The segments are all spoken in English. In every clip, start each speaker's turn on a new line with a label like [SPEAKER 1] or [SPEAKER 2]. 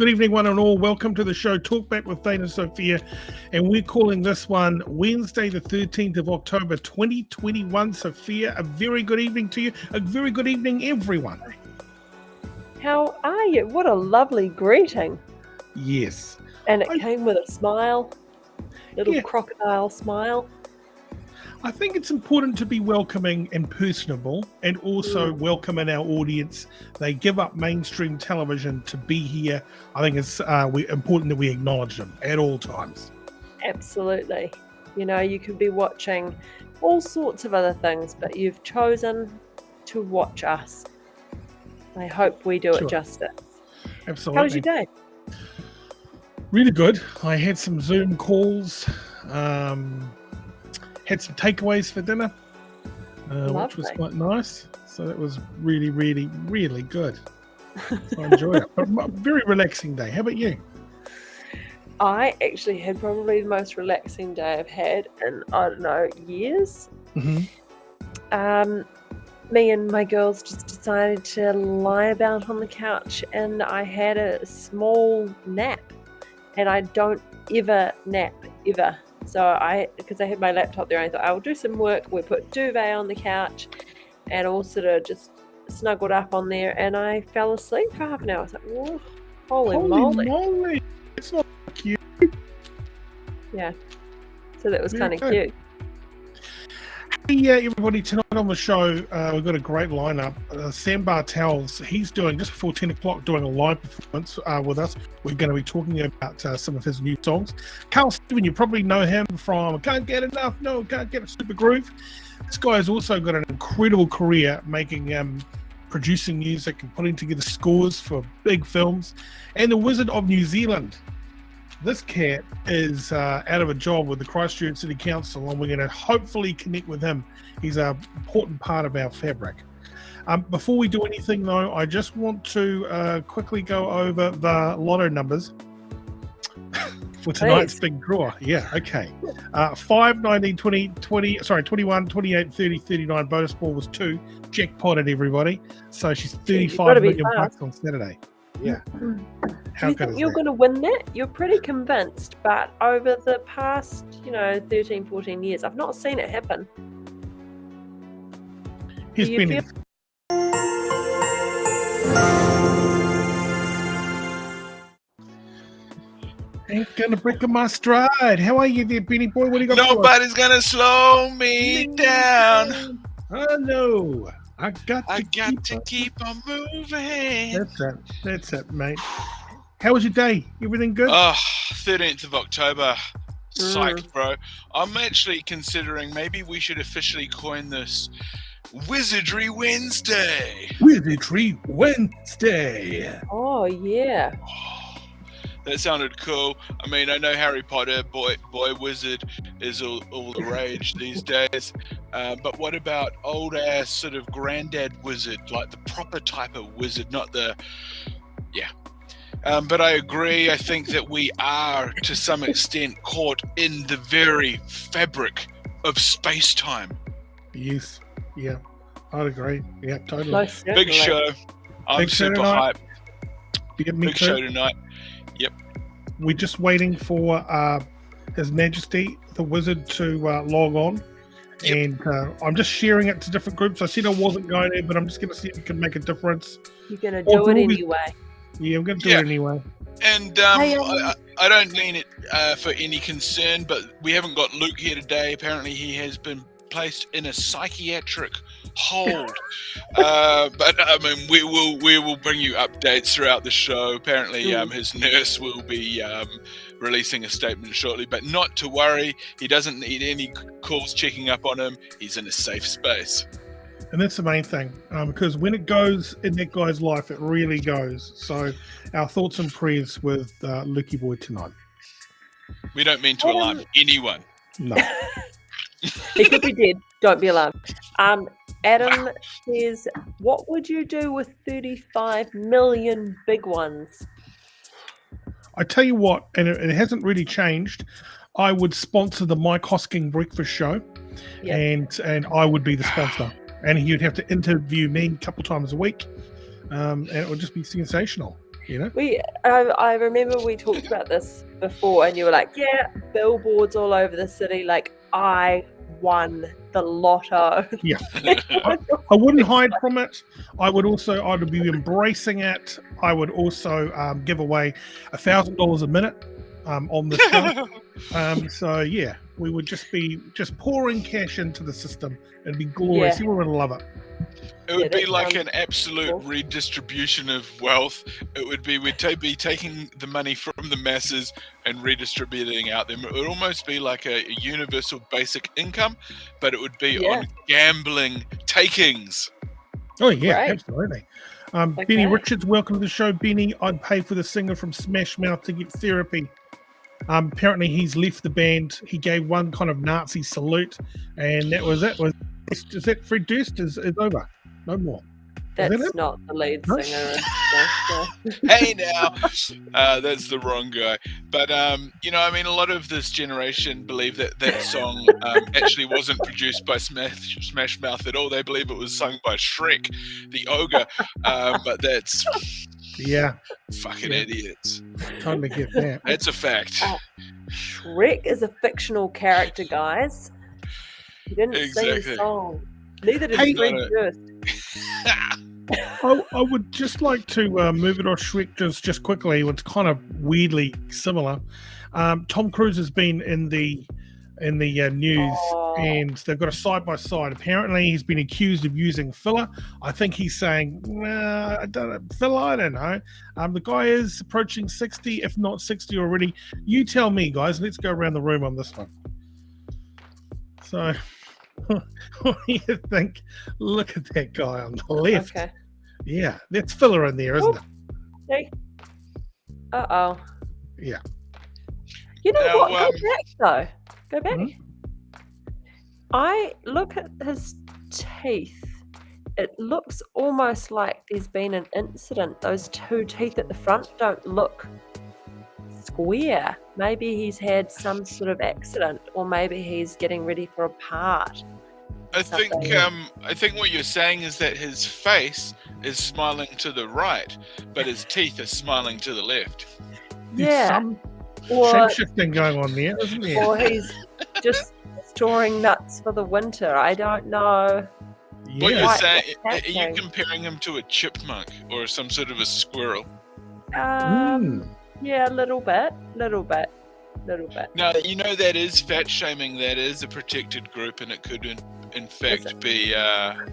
[SPEAKER 1] Good evening, one and all. Welcome to the show, Talkback with Thane and Sophia. And we're calling this one Wednesday, the 13th of October, 2021. Sophia, a very good evening to you. A very good evening, everyone.
[SPEAKER 2] How are you? What a lovely greeting.
[SPEAKER 1] Yes.
[SPEAKER 2] And it came with a smile, little crocodile smile.
[SPEAKER 1] I think it's important to be welcoming and personable and also welcome in our audience. They give up mainstream television to be here. I think it's important that we acknowledge them at all times.
[SPEAKER 2] Absolutely. You know, you could be watching all sorts of other things, but you've chosen to watch us. I hope we do it justice.
[SPEAKER 1] Absolutely.
[SPEAKER 2] How was your day?
[SPEAKER 1] Really good. I had some Zoom calls. Had some takeaways for dinner, which was quite nice. So that was really, really, really good. I enjoyed it. But very relaxing day. How about you?
[SPEAKER 2] I actually had probably the most relaxing day I've had in, I don't know, years.
[SPEAKER 1] Mm-hmm.
[SPEAKER 2] Me and my girls just decided to lie about on the couch, and I had a small nap. And I don't ever nap, ever. So because I had my laptop there, I thought I'll do some work. We put duvet on the couch and all sort of just snuggled up on there, and I fell asleep for half an hour. I was like, whoa, holy moly.
[SPEAKER 1] It's not cute.
[SPEAKER 2] Yeah. So that was kind of cute.
[SPEAKER 1] Hey, everybody, tonight on the show, we've got a great lineup. Sam Bartells, he's doing, just before 10 o'clock, doing a live performance with us. We're going to be talking about some of his new songs. Karl, you probably know him from Can't Get Enough, No, Can't Get a Super Groove. This guy has also got an incredible career making, producing music and putting together scores for big films. And the Wizard of New Zealand. This cat is out of a job with the Christchurch City Council, and we're going to hopefully connect with him. He's an important part of our fabric. Before we do anything, though, I just want to quickly go over the lotto numbers for tonight's big draw. Yeah, okay. 5, 19, 20, 21, 28, 30, 39. Bonus ball was 2. Jackpotted, everybody. So she's 35 million bucks on Saturday. Yeah.
[SPEAKER 2] Do you think you're going to win that? You're pretty convinced, but over the past, 13, 14 years, I've not seen it happen.
[SPEAKER 1] He's been Ain't gonna break my stride. How are you there, Benny boy? What do you got?
[SPEAKER 3] Nobody's gonna slow me down.
[SPEAKER 1] I know. I got
[SPEAKER 3] to keep on moving.
[SPEAKER 1] That's it, mate. How was your day? Everything good?
[SPEAKER 3] 13th of October. Psyched, bro. I'm actually considering maybe we should officially coin this Wizardry Wednesday.
[SPEAKER 1] Wizardry Wednesday.
[SPEAKER 2] Oh, yeah.
[SPEAKER 3] That sounded cool. I mean, I know Harry Potter, boy wizard is all the rage these days. But what about old ass sort of granddad wizard, like the proper type of wizard, not the, but I agree. I think that we are, to some extent, caught in the very fabric of space-time.
[SPEAKER 1] Yes. Yeah. I'd agree. Yeah, totally.
[SPEAKER 3] Big show. I'm super hyped.
[SPEAKER 1] Big
[SPEAKER 3] show tonight. Yep.
[SPEAKER 1] We're just waiting for His Majesty, the Wizard, to log on. Yep. And I'm just sharing it to different groups. I said I wasn't going to, but I'm just going to see if it can make a difference.
[SPEAKER 2] You're going to do it anyway.
[SPEAKER 1] Yeah, I'm going to do it anyway.
[SPEAKER 3] And I don't mean it for any concern, but we haven't got Luke here today. Apparently he has been placed in a psychiatric hold. But I mean, we will bring you updates throughout the show. Apparently his nurse will be releasing a statement shortly, but not to worry. He doesn't need any calls checking up on him. He's in a safe space.
[SPEAKER 1] And that's the main thing, because when it goes in that guy's life, it really goes. So our thoughts and prayers with Lukey Boy tonight.
[SPEAKER 3] We don't mean to alarm anyone.
[SPEAKER 1] No.
[SPEAKER 2] He could be dead. Don't be alarmed. Adam says, what would you do with 35 million big ones?
[SPEAKER 1] I tell you what, and it hasn't really changed, I would sponsor the Mike Hosking Breakfast Show, and I would be the sponsor. And he'd have to interview me a couple times a week, and it would just be sensational. You know?
[SPEAKER 2] I remember we talked about this before, and you were like, "Yeah, billboards all over the city. Like, I won the lotto."
[SPEAKER 1] Yeah. I wouldn't hide from it. I would be embracing it. I would also give away $1,000 a minute on the show. So yeah, we would just be pouring cash into the system. It'd be glorious.
[SPEAKER 2] Yeah.
[SPEAKER 1] Everyone would love it.
[SPEAKER 3] It would be like an absolute redistribution of wealth. It would be we'd be taking the money from the masses and redistributing out them. It would almost be like a universal basic income, but it would be on gambling takings.
[SPEAKER 1] Oh yeah,
[SPEAKER 2] Right.
[SPEAKER 1] absolutely. Benny Richards, welcome to the show. Benny, I'd pay for the singer from Smash Mouth to get therapy. Apparently he's left the band. He gave one kind of Nazi salute, and that was it. Is that Fred Durst is over? No more.
[SPEAKER 2] That's not the lead singer.
[SPEAKER 3] Hey now, that's the wrong guy. But a lot of this generation believe that song actually wasn't produced by Smash Mouth at all. They believe it was sung by Shrek, the ogre. But that's fucking idiots.
[SPEAKER 1] Totally get that.
[SPEAKER 3] That's a fact.
[SPEAKER 2] Shrek is a fictional character, guys. He didn't sing the song. Neither did Fred Durst.
[SPEAKER 1] I would just like to move it off Shrek just quickly. It's kind of weirdly similar. Tom Cruise has been in the news, and they've got a side by side. Apparently, he's been accused of using filler. I think he's saying, I don't know. The guy is approaching 60, if not 60 already. You tell me, guys. Let's go around the room on this one. So, what do you think? Look at that guy on the left.
[SPEAKER 2] Okay.
[SPEAKER 1] Yeah, that's filler in there, isn't it?
[SPEAKER 2] Uh-oh.
[SPEAKER 1] Yeah.
[SPEAKER 2] You know what? Go back, though. Go back.
[SPEAKER 1] Mm-hmm.
[SPEAKER 2] I look at his teeth. It looks almost like there's been an incident. Those two teeth at the front don't look square. Maybe he's had some sort of accident, or maybe he's getting ready for a part.
[SPEAKER 3] I think what you're saying is that his face is smiling to the right, but his teeth are smiling to the left.
[SPEAKER 2] Yeah.
[SPEAKER 1] Some shape-shifting going on there, isn't there?
[SPEAKER 2] Or he's just storing nuts for the winter. I don't know.
[SPEAKER 1] Yeah.
[SPEAKER 3] What you're saying, are you comparing him to a chipmunk or some sort of a squirrel?
[SPEAKER 2] Yeah, a little bit.
[SPEAKER 3] Now, that is fat shaming. That is a protected group, and it could in fact be an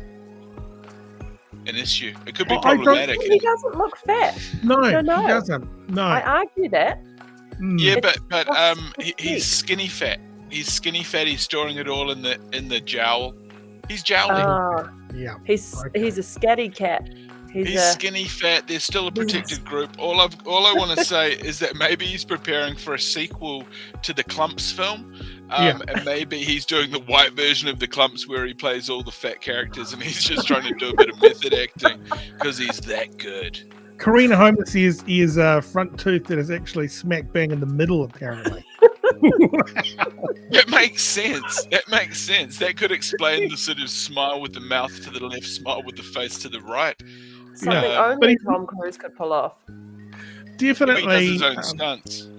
[SPEAKER 3] issue. It could be problematic.
[SPEAKER 2] He doesn't look fat.
[SPEAKER 1] No, he doesn't. No.
[SPEAKER 2] I argue that.
[SPEAKER 3] Yeah, but he's skinny fat. He's skinny fat. He's storing it all in the jowl. He's jowling.
[SPEAKER 1] Yeah.
[SPEAKER 2] He's a scatty cat.
[SPEAKER 3] He's skinny fat. There's still a protected group. All I want to say is that maybe he's preparing for a sequel to the Clumps film, and maybe he's doing the white version of the Clumps where he plays all the fat characters, and he's just trying to do a bit of method acting because he's that good.
[SPEAKER 1] Karina Holmes is a front tooth that is actually smack bang in the middle, apparently.
[SPEAKER 3] That makes sense. That could explain the sort of smile with the mouth to the left, smile with the face to the right.
[SPEAKER 2] Something only Tom Cruise could pull off.
[SPEAKER 1] Definitely.
[SPEAKER 3] He does his own stunts.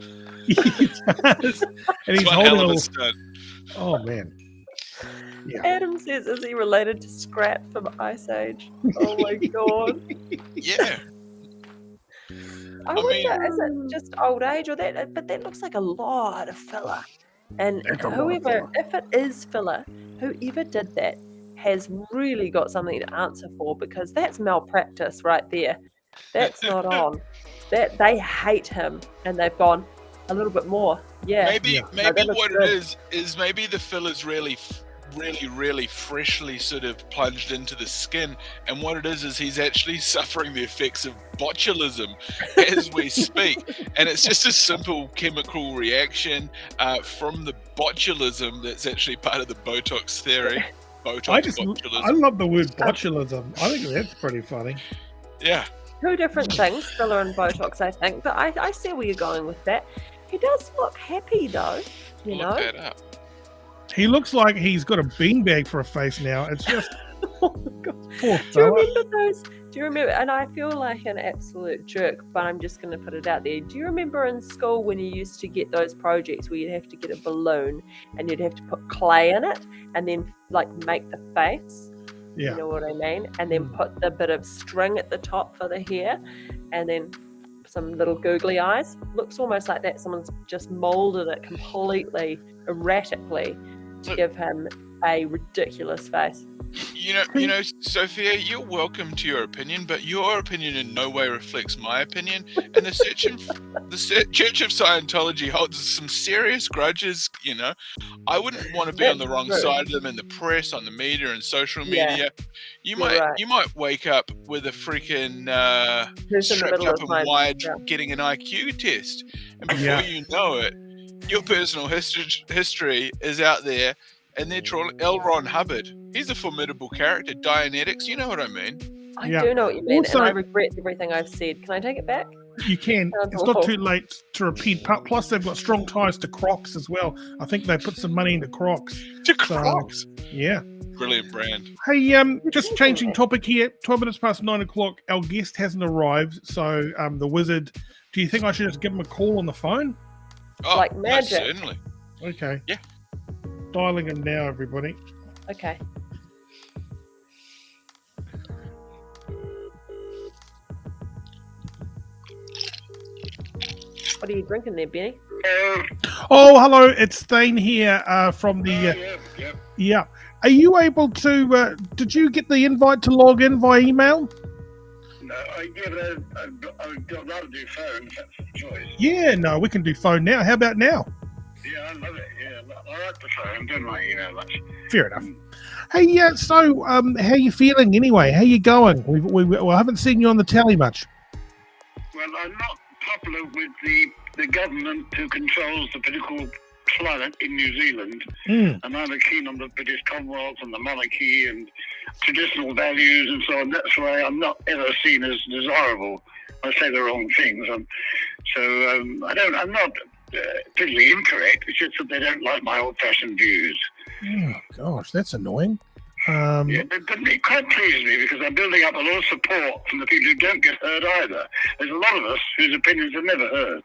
[SPEAKER 1] He does. And he's holding a stunt. Oh, man. Yeah.
[SPEAKER 2] Adam says, is he related to Scrat from Ice Age? Oh, my God.
[SPEAKER 3] Yeah.
[SPEAKER 2] I wonder, is it just old age or that? But that looks like a lot of filler. And if it is filler, whoever did that has really got something to answer for, because that's malpractice right there. That's not on. That they hate him, and they've gone a little bit more. Yeah.
[SPEAKER 3] Maybe what it is maybe the filler's really freshly sort of plunged into the skin, and what it is he's actually suffering the effects of botulism as we speak, and it's just a simple chemical reaction from the botulism that's actually part of the Botox theory. Botulism.
[SPEAKER 1] I love the word botulism. I think that's pretty funny.
[SPEAKER 3] Yeah.
[SPEAKER 2] Two different things, filler and Botox, I think, but I see where you're going with that. He does look happy though, you know.
[SPEAKER 3] Look that up.
[SPEAKER 1] He looks like he's got a beanbag for a face now. It's just
[SPEAKER 2] Oh God.
[SPEAKER 1] Poor
[SPEAKER 2] Do you
[SPEAKER 1] fella.
[SPEAKER 2] remember those? Do you remember? And I feel like an absolute jerk, but I'm just going to put it out there. Do you remember in school when you used to get those projects where you'd have to get a balloon and you'd have to put clay in it and then like make the face?
[SPEAKER 1] Yeah.
[SPEAKER 2] You know what I mean? And then put the bit of string at the top for the hair and then some little googly eyes. Looks almost like that. Someone's just molded it completely erratically to give him a ridiculous face.
[SPEAKER 3] You know, Sophia, you're welcome to your opinion, but your opinion in no way reflects my opinion. And the Church of Scientology holds some serious grudges. You know, I wouldn't want to be on the wrong side of them in the press, on the media, and social media. You might wake up with a freaking strapped up and wired, getting an IQ test, and before you know it, your personal history is out there. And they're trolling L. Ron Hubbard. He's a formidable character. Dianetics, you know what I mean?
[SPEAKER 2] I do know what you mean, and I regret everything I've said. Can I take it back?
[SPEAKER 1] You can. It's not too late to repent. Plus, they've got strong ties to Crocs as well. I think they put some money into Crocs.
[SPEAKER 3] Crocs?
[SPEAKER 1] Yeah.
[SPEAKER 3] Brilliant brand.
[SPEAKER 1] Hey, just changing topic here. 12 minutes past 9 o'clock. Our guest hasn't arrived. So, the wizard, do you think I should just give him a call on the phone?
[SPEAKER 3] Oh,
[SPEAKER 2] like magic.
[SPEAKER 3] Certainly.
[SPEAKER 1] Okay.
[SPEAKER 3] Yeah.
[SPEAKER 1] Dialing him now, everybody.
[SPEAKER 2] Okay. What are you drinking there, Benny?
[SPEAKER 1] Oh, hello. It's Thane here from the... Yeah. Are you able to... did you get the invite to log in via email?
[SPEAKER 4] No, I'd rather do phone if that's the choice.
[SPEAKER 1] Yeah, no, we can do phone now. How about now?
[SPEAKER 4] Yeah, I love it. Yeah, I like the phone. Don't like email much.
[SPEAKER 1] Fair enough. Hey, so how you feeling anyway? How you going? We haven't seen you on the tally much.
[SPEAKER 4] Well, I'm not popular with the government who controls the political climate in New Zealand, and I'm keen on the British Commonwealth and the monarchy and traditional values and so on. That's why I'm not ever seen as desirable. I say the wrong things. I'm not particularly incorrect. It's just that they don't like my old-fashioned views.
[SPEAKER 1] Oh gosh, that's annoying.
[SPEAKER 4] But it quite pleases me because I'm building up a lot of support from the people who don't get heard either. There's a lot of us whose opinions are never heard.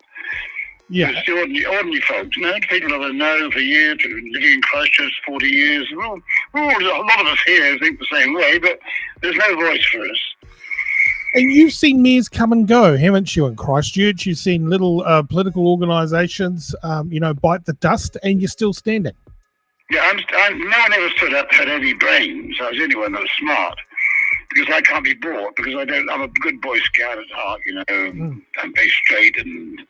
[SPEAKER 1] Yeah.
[SPEAKER 4] It's the ordinary folks, people that I've known for years, living in Christchurch 40 years. A lot of us here think the same way, but there's no voice for us.
[SPEAKER 1] And you've seen mayors come and go, haven't you, in Christchurch? You've seen little political organisations, bite the dust, and you're still standing.
[SPEAKER 4] Yeah, no one ever stood up had any brains. I was the only one that was smart. Because I can't be bought, because I'm a good Boy Scout at heart, I'm very straight and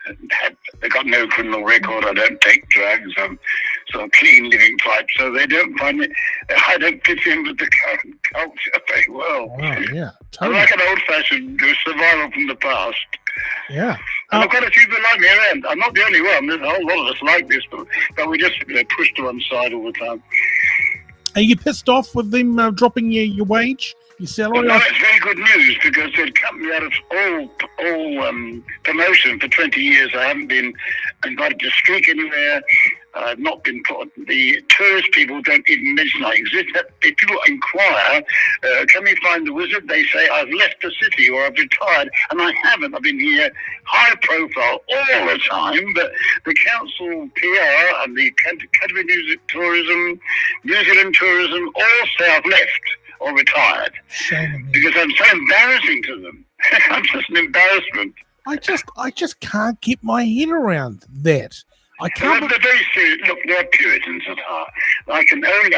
[SPEAKER 4] I've got no criminal record, I don't take drugs, I'm sort of clean living type, so they don't find it, I don't fit in with the current culture very well.
[SPEAKER 1] Wow, yeah, totally.
[SPEAKER 4] I'm like an old-fashioned survival from the past.
[SPEAKER 1] Yeah.
[SPEAKER 4] And I've got a few people like me around. I'm not the only one, there's a whole lot of us like this, but we just push to one side all the time.
[SPEAKER 1] Are you pissed off with them dropping your wage? Your salary?
[SPEAKER 4] Well, no, it's very good news because they'd cut me out of all promotion for 20 years. I haven't been invited to speak anywhere. I've not been put. The tourist people don't even mention I exist. If people inquire, can we find the wizard? They say I've left the city or I've retired, and I haven't. I've been here high profile all the time, but the council PR and the Canterbury Music Tourism, New Zealand Tourism all say I've left or retired because I'm so embarrassing to them. I'm just an embarrassment.
[SPEAKER 1] I just can't get my head around that. I can't.
[SPEAKER 4] They're very serious. Look, they're Puritans at heart. I can only,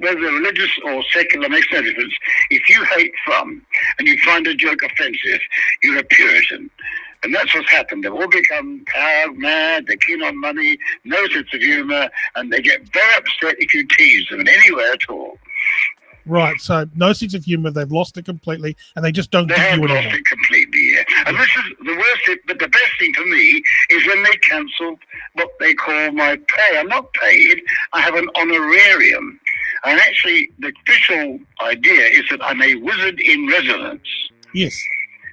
[SPEAKER 4] whether they're religious or secular makes no difference. If you hate fun and you find a joke offensive, you're a Puritan. And that's what's happened. They've all become proud, mad, they're keen on money, no sense of humour, and they get very upset if you tease them in any way at all.
[SPEAKER 1] Right, so no sense of humour, they've lost it completely, and they just don't give you anymore. They have lost it
[SPEAKER 4] completely, yeah. And this is the worst, but the best thing for me is when they cancel what they call my pay. I'm not paid, I have an honorarium. And actually, the official idea is that I'm a wizard in residence.
[SPEAKER 1] Yes.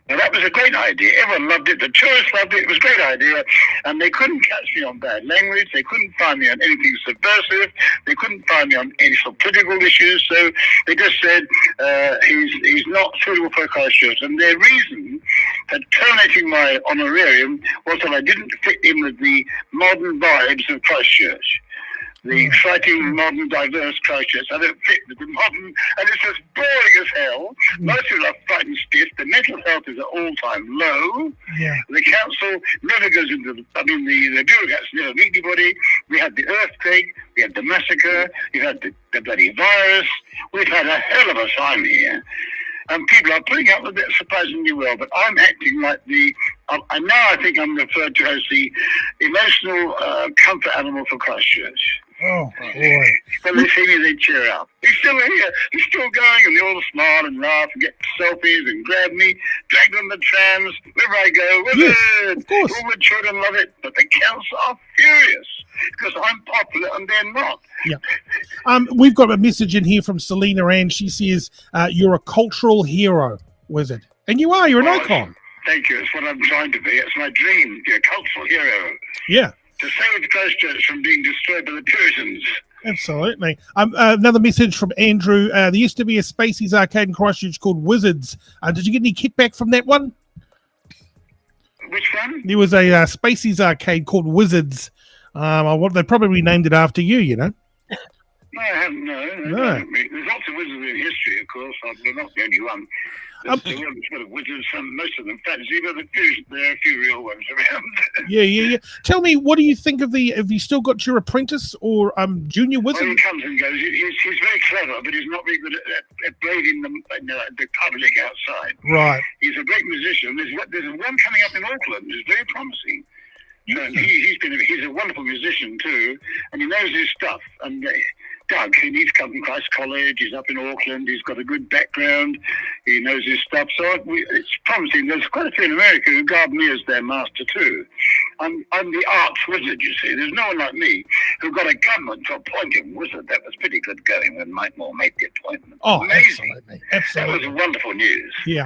[SPEAKER 4] Now, that was a great idea. Everyone loved it. The tourists loved it. It was a great idea. And they couldn't catch me on bad language. They couldn't find me on anything subversive. They couldn't find me on any sort of political issues. So they just said he's not suitable for Christchurch. And their reason for terminating my honorarium was that I didn't fit in with the modern vibes of Christchurch. The exciting, modern, diverse Christchurch. I don't fit with the modern, and it's just boring as hell. Most people are frightened stiff. The mental health is at all-time low.
[SPEAKER 1] Yeah.
[SPEAKER 4] The council never goes into the bureaucrats never meet anybody. We had the earthquake, we had the massacre, we had the bloody virus. We've had a hell of a time here. And people are putting up with it surprisingly well, but I'm acting like and now I think I'm referred to as the emotional comfort animal for Christchurch.
[SPEAKER 1] Oh, boy.
[SPEAKER 4] When they see me, they cheer up. He's still here. He's still going, and they all smile and laugh and get selfies and grab me, drag on the trams, wherever I go.
[SPEAKER 1] Yes, of course.
[SPEAKER 4] All the children love it, but the council are furious because I'm popular and they're not.
[SPEAKER 1] Yeah. We've got a message in here from Selena Ann. She says, you're a cultural hero, Wizard. And you are. You're an icon.
[SPEAKER 4] Thank you. It's what I'm trying to be. It's my dream to be a cultural hero.
[SPEAKER 1] Yeah.
[SPEAKER 4] To save Christchurch from being destroyed by the Puritans.
[SPEAKER 1] Absolutely. Another message from Andrew. There used to be a Spacey's arcade in Christchurch called Wizards. Did you get any kickback from that one?
[SPEAKER 4] Which one?
[SPEAKER 1] There was a Spacey's arcade called Wizards. They probably named it after you, you know.
[SPEAKER 4] No, I haven't. No. There's lots of wizards in history, of course. They're not the only one. There's a lot of wizards, most of them fantasy, but there are a few real ones around.
[SPEAKER 1] Yeah. Tell me, what do you think of have you still got your apprentice or junior wizard?
[SPEAKER 4] Well, he comes and goes. He's very clever, but he's not very good at braving the public outside.
[SPEAKER 1] Right.
[SPEAKER 4] He's a great musician. There's one coming up in Auckland. It's very promising. And he's a wonderful musician too, and he knows his stuff. And Doug, he's come from Christ College. He's up in Auckland. He's got a good background. He knows his stuff. So it's promising. There's quite a few in America who regard me as their master too. I'm the arts wizard, you see. There's no one like me who got a government to appoint him wizard. That was pretty good going when Mike Moore made the appointment.
[SPEAKER 1] Oh,
[SPEAKER 4] amazing.
[SPEAKER 1] Absolutely.
[SPEAKER 4] That was wonderful news.
[SPEAKER 1] Yeah.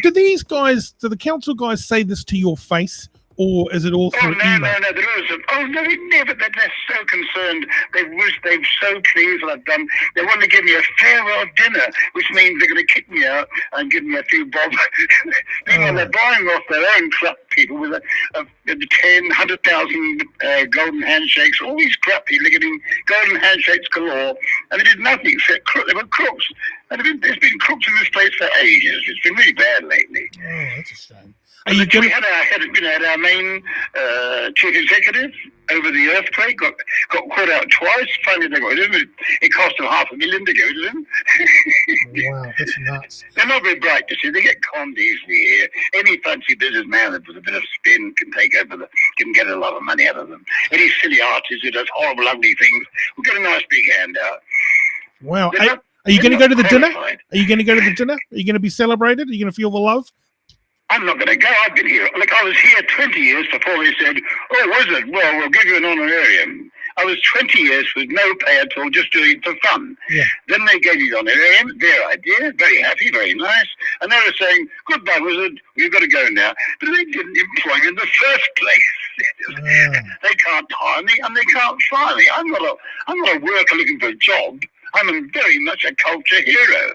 [SPEAKER 1] Do the council guys say this to your face? Or is it all through email?
[SPEAKER 4] No. They never. They're so concerned. They're so pleased what I've done. They want to give me a farewell dinner, which means they're going to kick me out and give me a few bob. Meanwhile, they're buying off their own crap people with 100,000 golden handshakes. All these crap people are getting golden handshakes galore, and they did nothing except they were crooks. And there's been crooks in this place for ages. It's been really bad lately.
[SPEAKER 1] Oh, that's a shame.
[SPEAKER 4] We had our main chief executive over the earthquake, got caught out twice. Finally, they got rid of him. It cost them $500,000 to get rid of him.
[SPEAKER 1] Wow, that's nuts.
[SPEAKER 4] They're not very bright, you see. They get conned easily here. Any fancy businessman with a bit of spin can take over can get a lot of money out of them. Any silly artist who does horrible, ugly things will get a nice big handout.
[SPEAKER 1] Wow. Are you going to go to the dinner? Are you going to go to the dinner? Are you going to be celebrated? Are you going to feel the love?
[SPEAKER 4] I'm not going to go. I've been here. I was here 20 years before they said, oh, wizard, well, we'll give you an honorarium. I was 20 years with no pay at all, just doing it for fun. Yeah. Then they gave me the honorarium, their idea, very happy, very nice. And they were saying, goodbye, wizard, we've got to go now. But they didn't employ me in the first place. They can't hire me and they can't fire me. I'm not a worker looking for a job. I'm very much a culture hero.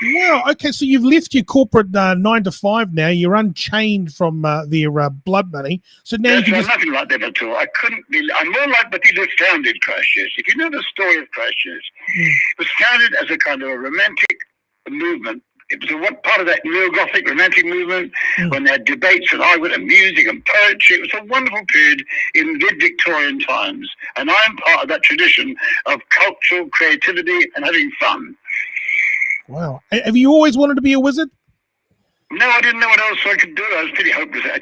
[SPEAKER 1] Wow. Okay, so you've left your corporate 9 to 5 now. You're unchained from their blood money. So now you can just... nothing
[SPEAKER 4] like that at all. I'm more like the people who founded Christchurch. If you know the story of Christchurch, it was founded as a kind of a romantic movement. It was part of that neo-Gothic romantic movement when they had debates and argument and music and poetry. It was a wonderful period in mid-Victorian times. And I'm part of that tradition of cultural creativity and having fun.
[SPEAKER 1] Wow. Have you always wanted to be a wizard?
[SPEAKER 4] No, I didn't know what else I could do. I was pretty hopeless. I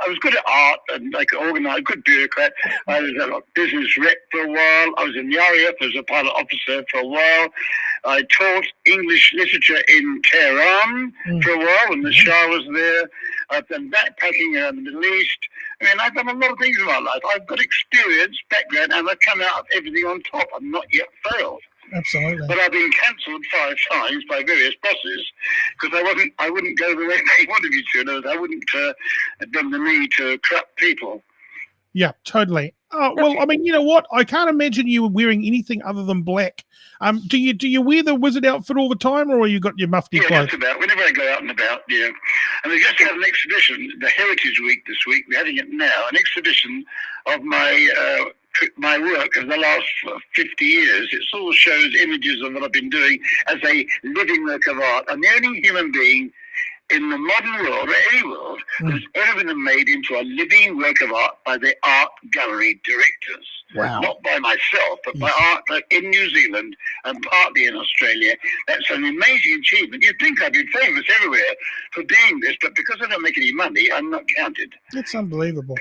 [SPEAKER 4] was good at art and I could organise, good bureaucrat. I was a business rep for a while. I was in the RAF as a pilot officer for a while. I taught English literature in Tehran for a while when the Shah was there. I've done backpacking around the Middle East. I mean, I've done a lot of things in my life. I've got experience, background, and I've come out of everything on top. I've not yet failed.
[SPEAKER 1] Absolutely.
[SPEAKER 4] But I've been cancelled 5 times by various bosses because I wouldn't go the way they wanted me to. I wouldn't bend the knee to corrupt people.
[SPEAKER 1] Yeah, totally. Well, I mean, you know what? I can't imagine you wearing anything other than black. Do you wear the wizard outfit all the time, or you got your mufti
[SPEAKER 4] Yeah,
[SPEAKER 1] clothes?
[SPEAKER 4] just about. Whenever I go out and about, yeah. And we just had an exhibition, the Heritage Week this week. We're having it now, an exhibition of my work of the last 50 years. It sort of shows images of what I've been doing as a living work of art. I'm the only human being in the modern world, or any world, who's ever been made into a living work of art by the art gallery directors.
[SPEAKER 1] Wow.
[SPEAKER 4] Not by myself, but by art in New Zealand and partly in Australia. That's an amazing achievement. You'd think I'd be famous everywhere for doing this, but because I don't make any money, I'm not counted.
[SPEAKER 1] That's unbelievable.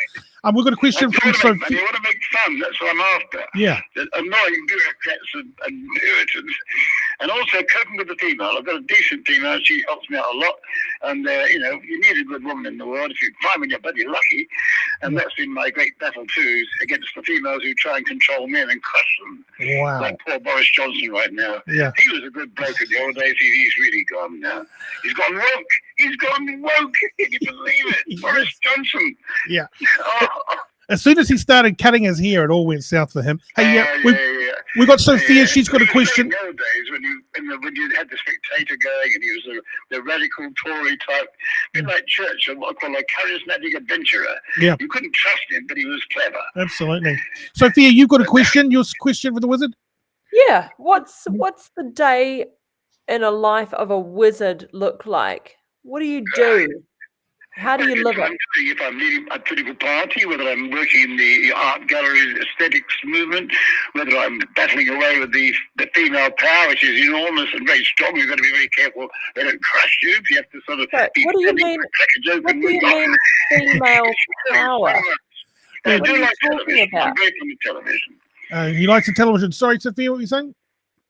[SPEAKER 1] We've got a question from
[SPEAKER 4] Sophia.
[SPEAKER 1] Sophia.
[SPEAKER 4] I want to make fun. That's what I'm after.
[SPEAKER 1] Yeah.
[SPEAKER 4] The annoying bureaucrats and Puritans. And also coping with the female. I've got a decent female. She helps me out a lot. And, you need a good woman in the world if you find when you're bloody lucky. And that's been my great battle, too, against the females who try and control men and crush them.
[SPEAKER 1] Wow.
[SPEAKER 4] Like poor Boris Johnson right now.
[SPEAKER 1] Yeah.
[SPEAKER 4] He was a good bloke in the old days. He's really gone now. He's gone woke. He's gone woke. Can you believe it? Boris Johnson.
[SPEAKER 1] Yeah.
[SPEAKER 4] Oh.
[SPEAKER 1] As soon as he started cutting his hair, it all went south for him. Hey,
[SPEAKER 4] yeah.
[SPEAKER 1] We got Sophia. She's got a question.
[SPEAKER 4] In the old days when you had the Spectator going and he was the radical Tory type, a bit like Churchill, what I call a charismatic adventurer.
[SPEAKER 1] Yeah.
[SPEAKER 4] You couldn't trust him, but he was clever.
[SPEAKER 1] Absolutely. Sophia, you've got a question. Your question for the wizard?
[SPEAKER 2] Yeah. What's the day in a life of a wizard look like? What do you do? How do you live it?
[SPEAKER 4] If I'm leading a political party, whether I'm working in the art gallery aesthetics movement, whether I'm battling away with the female power, which is enormous and very strong, you've got to be very careful they don't crush you. You have to sort of.
[SPEAKER 2] What do you mean? What do you mean, female power?
[SPEAKER 4] What are you
[SPEAKER 2] talking about?
[SPEAKER 4] I'm very fond of television.
[SPEAKER 1] He likes the television. Sorry, Sophia, what were you saying?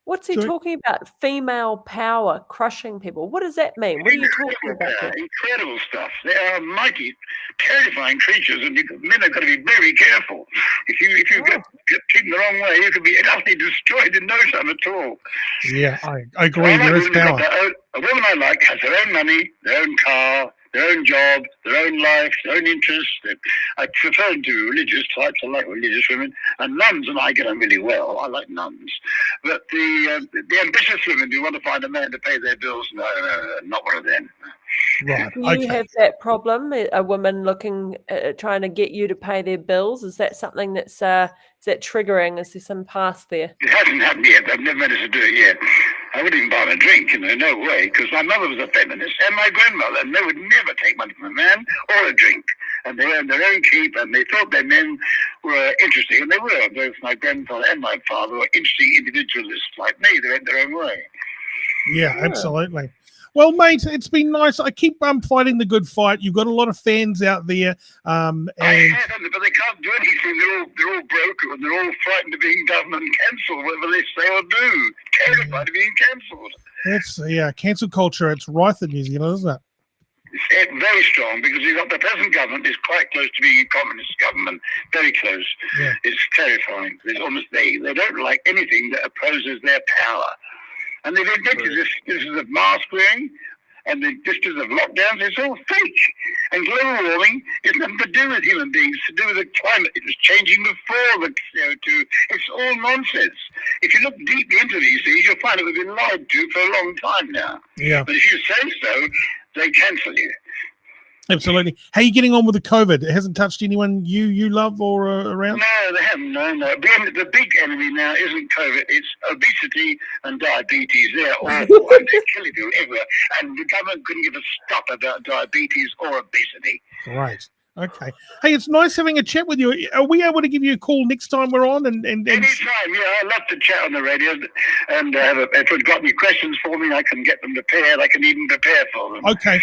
[SPEAKER 2] What's he talking about? Female power, crushing people. What does that mean? What are you talking about?
[SPEAKER 4] Incredible stuff. They are mighty, terrifying creatures, and men have got to be very careful. If you get treated the wrong way, you could be utterly destroyed in no time at all.
[SPEAKER 1] Yeah, I agree. There is power.
[SPEAKER 4] A woman I like has her own money, their own car, their own job, their own life, their own interests. I prefer to religious types. I like religious women. And nuns and I get on really well. I like nuns. But the ambitious women who want to find a man to pay their bills, no, not one of them.
[SPEAKER 1] Right.
[SPEAKER 2] Do you have that problem? A woman looking, trying to get you to pay their bills? Is that something that's is that triggering? Is there some past there?
[SPEAKER 4] It hasn't happened yet. I've never managed to do it yet. I wouldn't even buy them a drink, no way, because my mother was a feminist and my grandmother, and they would never take money from a man or a drink. And they earned their own keep, and they thought their men were interesting, and they were. Both my grandfather and my father were interesting individualists like me. They went their own way.
[SPEAKER 1] Yeah, absolutely. Well, mate, it's been nice. I keep fighting the good fight. You've got a lot of fans out there. And
[SPEAKER 4] I have, but they can't do anything. They're all broke, and they're all frightened of being government cancelled, whatever they say or do. Terrified of being cancelled.
[SPEAKER 1] It's cancel culture. It's rife in New Zealand, isn't it?
[SPEAKER 4] It's very strong because you've got the present government is quite close to being a communist government, very close. Yeah. It's terrifying. There's almost they don't like anything that opposes their power. And they've invented this is of mask wearing and the distance of lockdowns. It's all fake. And global warming is nothing to do with human beings, it's to do with the climate. It was changing before the CO2. It's all nonsense. If you look deeply into these things, you'll find that we've been lied to for a long time now. Yeah. But if you say so, they cancel you.
[SPEAKER 1] Absolutely. How are you getting on with the COVID? It hasn't touched anyone you love or around?
[SPEAKER 4] No, they haven't. No. The big enemy now isn't COVID. It's obesity and diabetes. They're awful and they're killing people everywhere. And the government couldn't give a stop about diabetes or obesity.
[SPEAKER 1] Right. Okay. Hey, it's nice having a chat with you. Are we able to give you a call next time we're on? And
[SPEAKER 4] anytime, yeah. I love to chat on the radio. And if you've got any questions for me, I can get them prepared. I can even prepare for them.
[SPEAKER 1] Okay.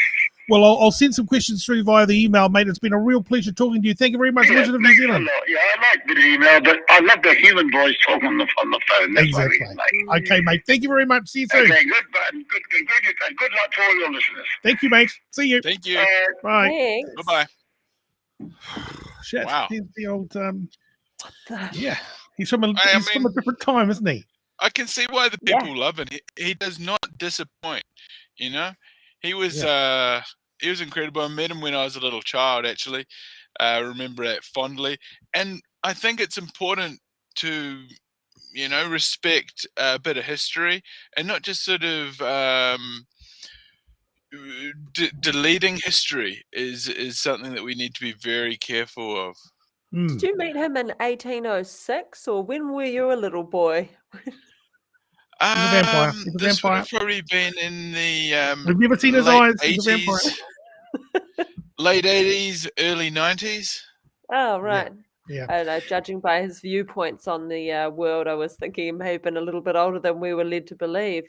[SPEAKER 1] Well, I'll send some questions through via the email, mate. It's been a real pleasure talking to you. Thank you very much, Wizard of New Zealand.
[SPEAKER 4] Yeah, I like the email, but I love the human voice talking on the phone. That's
[SPEAKER 1] exactly.
[SPEAKER 4] What I really like.
[SPEAKER 1] Okay, mate. Thank you very much. See you soon.
[SPEAKER 4] Okay, good luck to all your listeners.
[SPEAKER 1] Thank you, mate. See you.
[SPEAKER 3] Thank you.
[SPEAKER 1] Bye.
[SPEAKER 2] Thanks.
[SPEAKER 3] Bye-bye.
[SPEAKER 1] Shit.
[SPEAKER 3] Wow.
[SPEAKER 1] He's the old... yeah. He's from a different time, isn't he?
[SPEAKER 3] I can see why the
[SPEAKER 2] Yeah.
[SPEAKER 3] people love it. He does not disappoint. You know, he was incredible. I met him when I was a little child. Actually, I remember that fondly. And I think it's important to respect a bit of history and not just sort of deleting history is something that we need to be very careful of.
[SPEAKER 2] Did you meet him in 1806, or when were you a little boy?
[SPEAKER 1] He's a vampire. He's a
[SPEAKER 3] This would
[SPEAKER 1] vampire.
[SPEAKER 3] have probably been in the
[SPEAKER 1] Have you ever seen his
[SPEAKER 3] late
[SPEAKER 1] eyes? He's a vampire.
[SPEAKER 3] 80s, late 80s, early 90s.
[SPEAKER 2] Oh, right.
[SPEAKER 1] Yeah.
[SPEAKER 2] I don't know. Judging by his viewpoints on the world, I was thinking he may have been a little bit older than we were led to believe.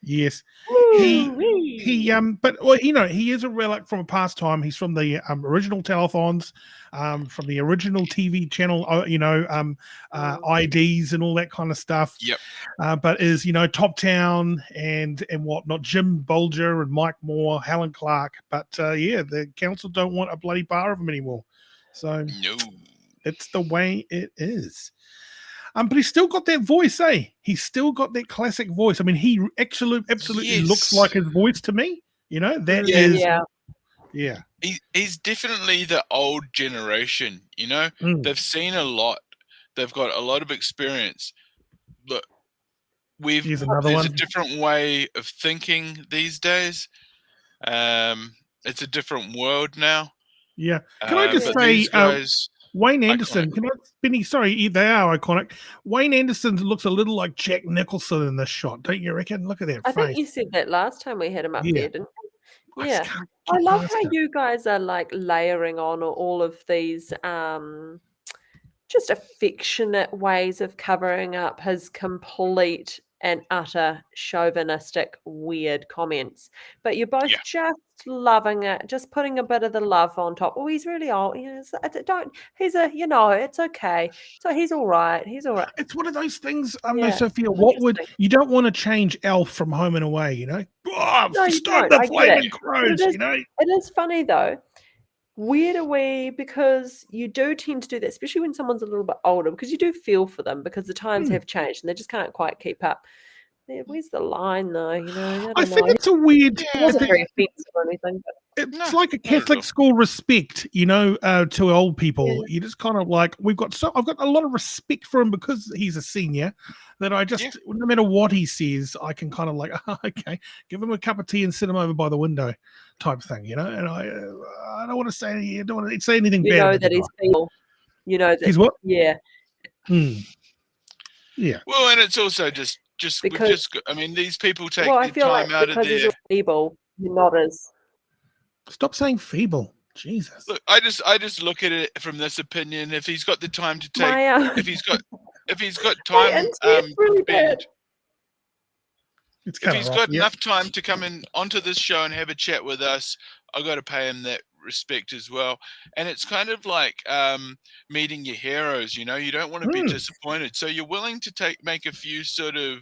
[SPEAKER 1] Yes.
[SPEAKER 2] Woo-wee.
[SPEAKER 1] But well, he is a relic from a past time. He's from the original telethons, from the original TV channel, IDs and all that kind of stuff.
[SPEAKER 3] Yep.
[SPEAKER 1] But is, Top Town and whatnot, Jim Bolger and Mike Moore, Helen Clark. But the council don't want a bloody bar of him anymore. So
[SPEAKER 3] No.
[SPEAKER 1] it's the way it is. But he's still got that voice, eh? He's still got that classic voice. I mean, he absolutely looks like his voice to me. That is. Yeah.
[SPEAKER 3] He's definitely the old generation. They've seen a lot. They've got a lot of experience. Look,
[SPEAKER 1] Here's another
[SPEAKER 3] there's
[SPEAKER 1] one.
[SPEAKER 3] a different way of thinking these days. It's a different world now.
[SPEAKER 1] Yeah. Can I just say,
[SPEAKER 3] these guys,
[SPEAKER 1] Wayne Anderson,
[SPEAKER 3] iconic.
[SPEAKER 1] Benny, sorry, they are iconic. Wayne Anderson looks a little like Jack Nicholson in this shot, don't you reckon? Look at that
[SPEAKER 2] I
[SPEAKER 1] face.
[SPEAKER 2] think you said that last time we had him up there, didn't you?
[SPEAKER 1] I just
[SPEAKER 2] Yeah.
[SPEAKER 1] can't
[SPEAKER 2] I
[SPEAKER 1] get
[SPEAKER 2] love
[SPEAKER 1] past
[SPEAKER 2] how
[SPEAKER 1] it.
[SPEAKER 2] you guys are like layering on all of these just affectionate ways of covering up his complete and utter chauvinistic weird comments. But you're both just loving it, just putting a bit of the love on top. Oh, he's really old. It's okay. So he's all right. He's all right.
[SPEAKER 1] It's one of those things,
[SPEAKER 2] Yeah,
[SPEAKER 1] Sophia,
[SPEAKER 2] interesting.
[SPEAKER 1] you don't want to change Elf from Home and Away,
[SPEAKER 2] No, you
[SPEAKER 1] stop
[SPEAKER 2] don't.
[SPEAKER 1] the
[SPEAKER 2] I get
[SPEAKER 1] flaming
[SPEAKER 2] it.
[SPEAKER 1] crows,
[SPEAKER 2] It is funny though. Where do we, because you do tend to do that, especially when someone's a little bit older, because you do feel for them because the times have changed and they just can't quite keep up. Where's the line though?
[SPEAKER 1] I think it's a weird.
[SPEAKER 2] It wasn't very offensive or anything, but
[SPEAKER 1] It's like a Catholic school respect, to old people. You just kind of like, I've got a lot of respect for him because he's a senior, that I just, no matter what he says, I can kind of like, okay, give him a cup of tea and sit him over by the window type thing, and I don't want to say anything bad.
[SPEAKER 2] you know that he's feeble. You know that
[SPEAKER 1] He's what?
[SPEAKER 2] Yeah.
[SPEAKER 1] Yeah.
[SPEAKER 3] Well, and it's also just
[SPEAKER 2] Because-
[SPEAKER 3] these people take
[SPEAKER 2] Well, I
[SPEAKER 3] the
[SPEAKER 2] feel
[SPEAKER 3] time
[SPEAKER 2] like
[SPEAKER 3] out of
[SPEAKER 2] because he's
[SPEAKER 3] their.
[SPEAKER 2] feeble, you're not as
[SPEAKER 1] Stop saying feeble. Jesus.
[SPEAKER 3] Look, I just look at it from this opinion. If he's got the time to take,
[SPEAKER 2] my
[SPEAKER 3] if he's got
[SPEAKER 2] my
[SPEAKER 3] time,
[SPEAKER 2] internet's really bad.
[SPEAKER 1] It's
[SPEAKER 3] if
[SPEAKER 1] kind
[SPEAKER 3] he's
[SPEAKER 1] of
[SPEAKER 3] got enough time to come in onto this show and have a chat with us, I've got to pay him that respect as well. And it's kind of like meeting your heroes. You don't want to be disappointed, so you're willing to make a few sort of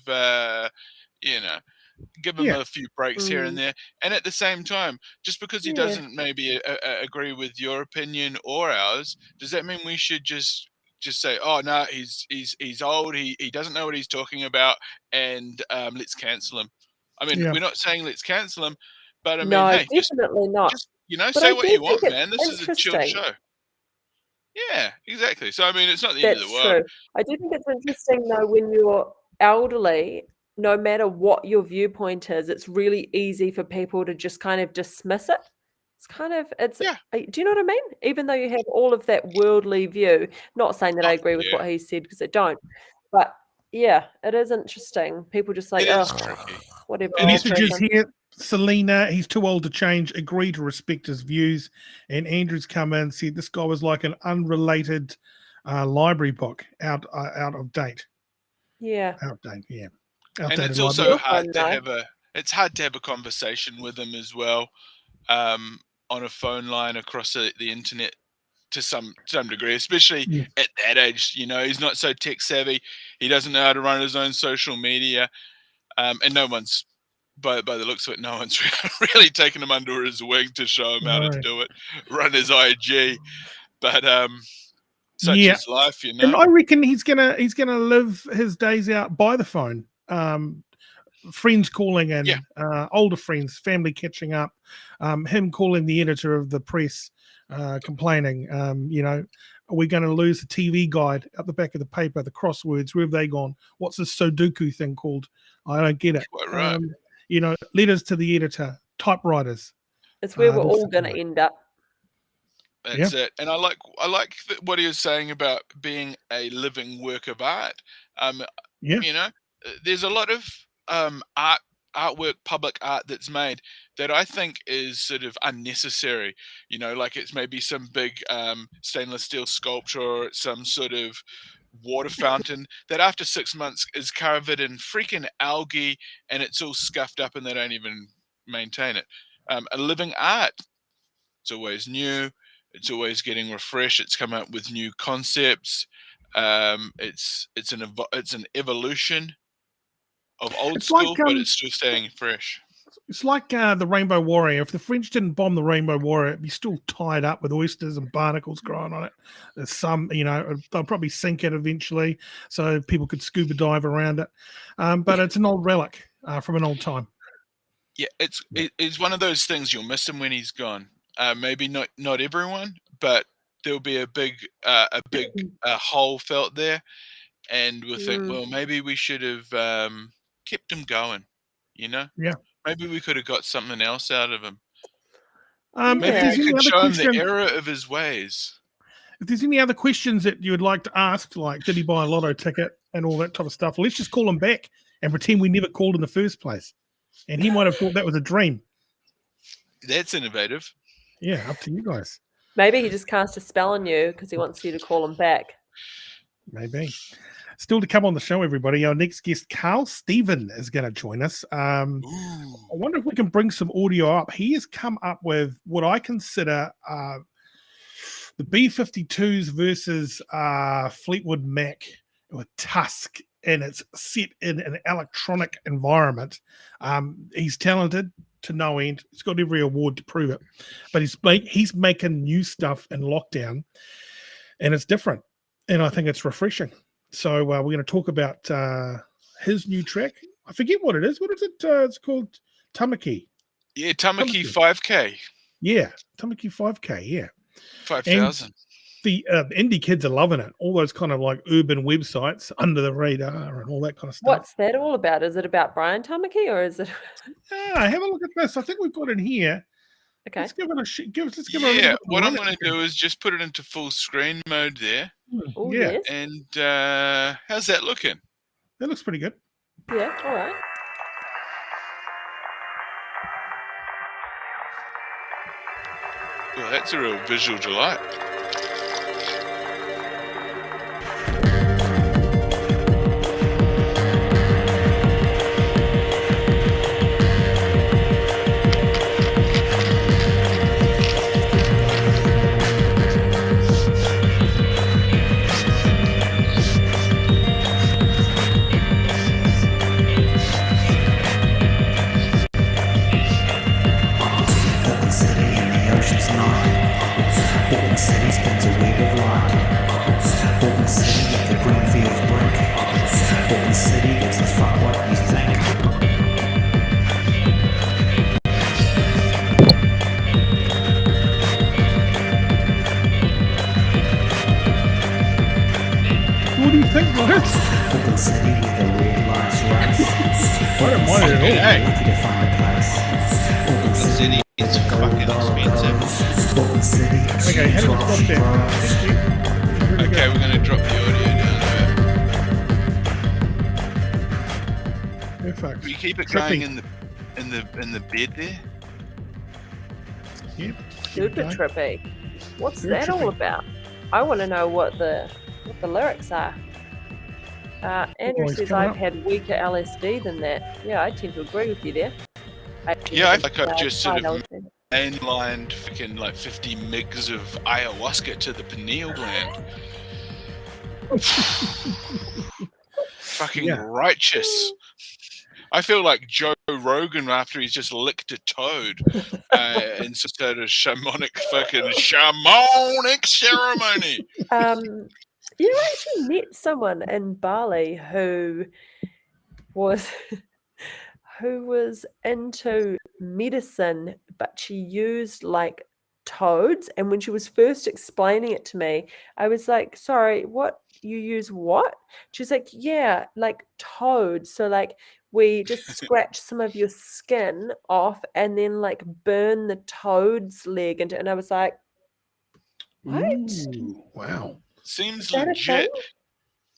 [SPEAKER 3] give him a few breaks here and there. And at the same time, just because he doesn't maybe agree with your opinion or ours, does that mean we should just say, oh no, he's old, he doesn't know what he's talking about, and let's cancel him? I mean, we're not saying let's cancel him, but I mean,
[SPEAKER 2] No,
[SPEAKER 3] hey,
[SPEAKER 2] definitely not.
[SPEAKER 3] just
[SPEAKER 2] But
[SPEAKER 3] say
[SPEAKER 2] I
[SPEAKER 3] what
[SPEAKER 2] do
[SPEAKER 3] you want,
[SPEAKER 2] think it's
[SPEAKER 3] man. This is a chill
[SPEAKER 2] interesting.
[SPEAKER 3] show. Yeah, exactly. So I mean, it's not the end of
[SPEAKER 2] That's
[SPEAKER 3] the world.
[SPEAKER 2] true. I do think it's interesting though when you're elderly, no matter what your viewpoint is, it's really easy for people to just kind of dismiss it. Do you know what I mean? Even though you have all of that worldly view, not saying that I agree with what he said because I don't, but yeah, it is interesting. People just like,
[SPEAKER 3] It is
[SPEAKER 2] oh,
[SPEAKER 3] tricky.
[SPEAKER 2] whatever.
[SPEAKER 1] Messages here. Selena, he's too old to change. Agree to respect his views. And Andrew's come in and said this guy was like an unrelated library book, out of date.
[SPEAKER 2] Yeah.
[SPEAKER 1] Out of date. Yeah.
[SPEAKER 3] And it's also hard to have a conversation with him as well, on a phone line across the internet to some degree, especially at that age. He's not so tech savvy. He doesn't know how to run his own social media, and no one's, by the looks of it, no one's really taken him under his wing to show him how to do it, run his IG. But such is life,
[SPEAKER 1] And I reckon he's gonna live his days out by the phone. friends calling in,
[SPEAKER 3] Yeah.
[SPEAKER 1] older friends, family catching up, him calling the editor of the press, complaining, are we going to lose the TV guide at the back of the paper, the crosswords, where have they gone? What's this Sudoku thing called? I don't get it.
[SPEAKER 3] Quite right.
[SPEAKER 1] Letters to the editor, typewriters.
[SPEAKER 2] It's where we're
[SPEAKER 1] those
[SPEAKER 2] all
[SPEAKER 1] things
[SPEAKER 2] going to
[SPEAKER 1] like-
[SPEAKER 2] end up.
[SPEAKER 3] That's it. And I like what he was saying about being a living work of art.
[SPEAKER 1] Yeah.
[SPEAKER 3] There's a lot of artwork, public art that's made that I think is sort of unnecessary. Like it's maybe some big stainless steel sculpture or some sort of water fountain that after 6 months is covered in freaking algae and it's all scuffed up and they don't even maintain it. A living art, it's always new. It's always getting refreshed. It's come up with new concepts. It's an evolution of old
[SPEAKER 1] It's
[SPEAKER 3] school,
[SPEAKER 1] like,
[SPEAKER 3] but it's still staying fresh.
[SPEAKER 1] It's like the Rainbow Warrior. If the French didn't bomb the Rainbow Warrior, it'd be still tied up with oysters and barnacles growing on it. There's some, they'll probably sink it eventually so people could scuba dive around it. But it's an old relic from an old time.
[SPEAKER 3] Yeah, it's one of those things you'll miss him when he's gone. Maybe not everyone, but there'll be a big hole felt there, and we'll think, well, maybe we should have kept him going.
[SPEAKER 1] Yeah.
[SPEAKER 3] Maybe we could have got something else out of him.
[SPEAKER 1] Maybe
[SPEAKER 3] we could show him the error of his ways.
[SPEAKER 1] If there's any other questions that you would like to ask, like did he buy a lotto ticket and all that type of stuff, let's just call him back and pretend we never called in the first place. And he might have thought that was a dream.
[SPEAKER 3] That's innovative.
[SPEAKER 1] Yeah, up to you guys.
[SPEAKER 2] Maybe he just cast a spell on you because he wants you to call him back.
[SPEAKER 1] Maybe. Still to come on the show, everybody. Our next guest, Karl Stephen, is going to join us. I wonder if we can bring some audio up. He has come up with what I consider the B-52s versus Fleetwood Mac with Tusk, and it's set in an electronic environment. He's talented to no end. He's got every award to prove it. But he's making new stuff in lockdown, and it's different. And I think it's refreshing. So we're going to talk about his new track. I forget what it is. What is it? It's called Tamaki.
[SPEAKER 3] Yeah, Tamaki 5K.
[SPEAKER 1] Yeah, Tamaki 5K, yeah.
[SPEAKER 3] 5,000.
[SPEAKER 1] The indie kids are loving it. All those kind of like urban websites under the radar and all that kind of stuff.
[SPEAKER 2] What's that all about? Is it about Brian Tamaki or is it?
[SPEAKER 1] Have a look at this. I think we've got it here.
[SPEAKER 2] Okay.
[SPEAKER 1] Let's give it a
[SPEAKER 3] Yeah, what I'm going to do is just put it into full screen mode there.
[SPEAKER 2] Ooh,
[SPEAKER 1] Yeah.
[SPEAKER 2] yes.
[SPEAKER 3] And how's that looking?
[SPEAKER 1] That looks pretty good.
[SPEAKER 2] Yeah, all right.
[SPEAKER 3] Well, that's a real visual delight.
[SPEAKER 1] What do you think, Lawrence? I don't mind it at all.
[SPEAKER 3] The city is fucking expensive.
[SPEAKER 1] Okay, how do we stop there?
[SPEAKER 3] Okay, we're going to drop the audio down there.
[SPEAKER 1] Perfect.
[SPEAKER 3] We keep it
[SPEAKER 1] Trippy.
[SPEAKER 3] going in the bed there.
[SPEAKER 1] Yeah.
[SPEAKER 2] Super trippy. What's
[SPEAKER 1] Very
[SPEAKER 2] that all
[SPEAKER 1] trippy.
[SPEAKER 2] about? I want to know what the lyrics are. Andrew
[SPEAKER 1] he's
[SPEAKER 2] says
[SPEAKER 1] coming
[SPEAKER 2] I've
[SPEAKER 1] up.
[SPEAKER 2] had weaker LSD than that. Yeah, I tend to agree with you there.
[SPEAKER 3] Yeah, I feel like I've just sort of
[SPEAKER 2] LSD.
[SPEAKER 3] mainlined fucking like 50 mgs of ayahuasca to the pineal gland. Fucking
[SPEAKER 1] Yeah.
[SPEAKER 3] righteous. I feel like Joe Rogan after he's just licked a toad in some sort of shamanic ceremony.
[SPEAKER 2] I actually met someone in Bali who was who was into medicine, but she used like toads. And when she was first explaining it to me, I was like, sorry, what? You use what? She's like, yeah, like toads. So like we just scratch some of your skin off and then like burn the toad's leg into, and I was like, what?
[SPEAKER 1] Ooh, wow.
[SPEAKER 3] Seems
[SPEAKER 2] Is that a thing?
[SPEAKER 3] legit.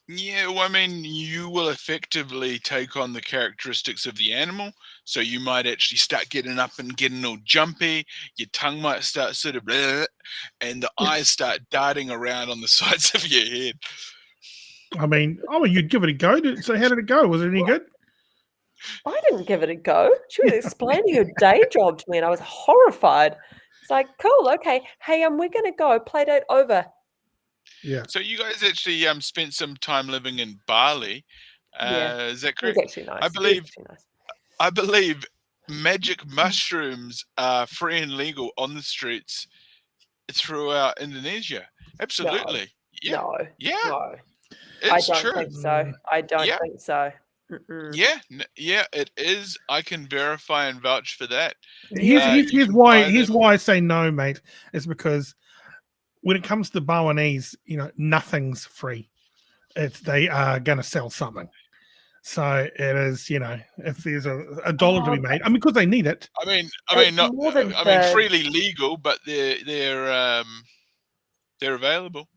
[SPEAKER 3] Yeah, well, I mean, you will effectively take on the characteristics of the animal. So you might actually start getting up and getting all jumpy. Your tongue might start sort of, bleh, and the eyes start darting around on the sides of your head.
[SPEAKER 1] I mean, you'd give it a go. So how did it go? Was it any good?
[SPEAKER 2] I didn't give it a go. She was explaining her day job to me, and I was horrified. It's like, cool, okay. Hey, we're gonna go. Play date over.
[SPEAKER 1] Yeah.
[SPEAKER 3] So you guys actually spent some time living in Bali.
[SPEAKER 2] Yeah.
[SPEAKER 3] Is that
[SPEAKER 2] It was
[SPEAKER 3] correct?
[SPEAKER 2] actually nice.
[SPEAKER 3] I
[SPEAKER 2] It was
[SPEAKER 3] believe
[SPEAKER 2] actually nice.
[SPEAKER 3] I believe magic mushrooms are free and legal on the streets throughout Indonesia. Absolutely. Yeah.
[SPEAKER 2] No.
[SPEAKER 3] Yeah.
[SPEAKER 2] No.
[SPEAKER 3] It's
[SPEAKER 2] I don't
[SPEAKER 3] true.
[SPEAKER 2] think so. I don't
[SPEAKER 3] Yeah.
[SPEAKER 2] think so. Mm-mm.
[SPEAKER 3] Yeah. Yeah, it is. I can verify and vouch for that.
[SPEAKER 1] Here's
[SPEAKER 3] You can
[SPEAKER 1] why.
[SPEAKER 3] buy
[SPEAKER 1] Here's
[SPEAKER 3] them.
[SPEAKER 1] why I say no, mate. It's because when it comes to Balinese, nothing's free. They are going to sell something. So it is, if there's a dollar to be made, because they need it.
[SPEAKER 3] I mean,
[SPEAKER 2] It's
[SPEAKER 3] not.
[SPEAKER 2] more than
[SPEAKER 3] I mean,
[SPEAKER 2] the-
[SPEAKER 3] freely legal, but they're available.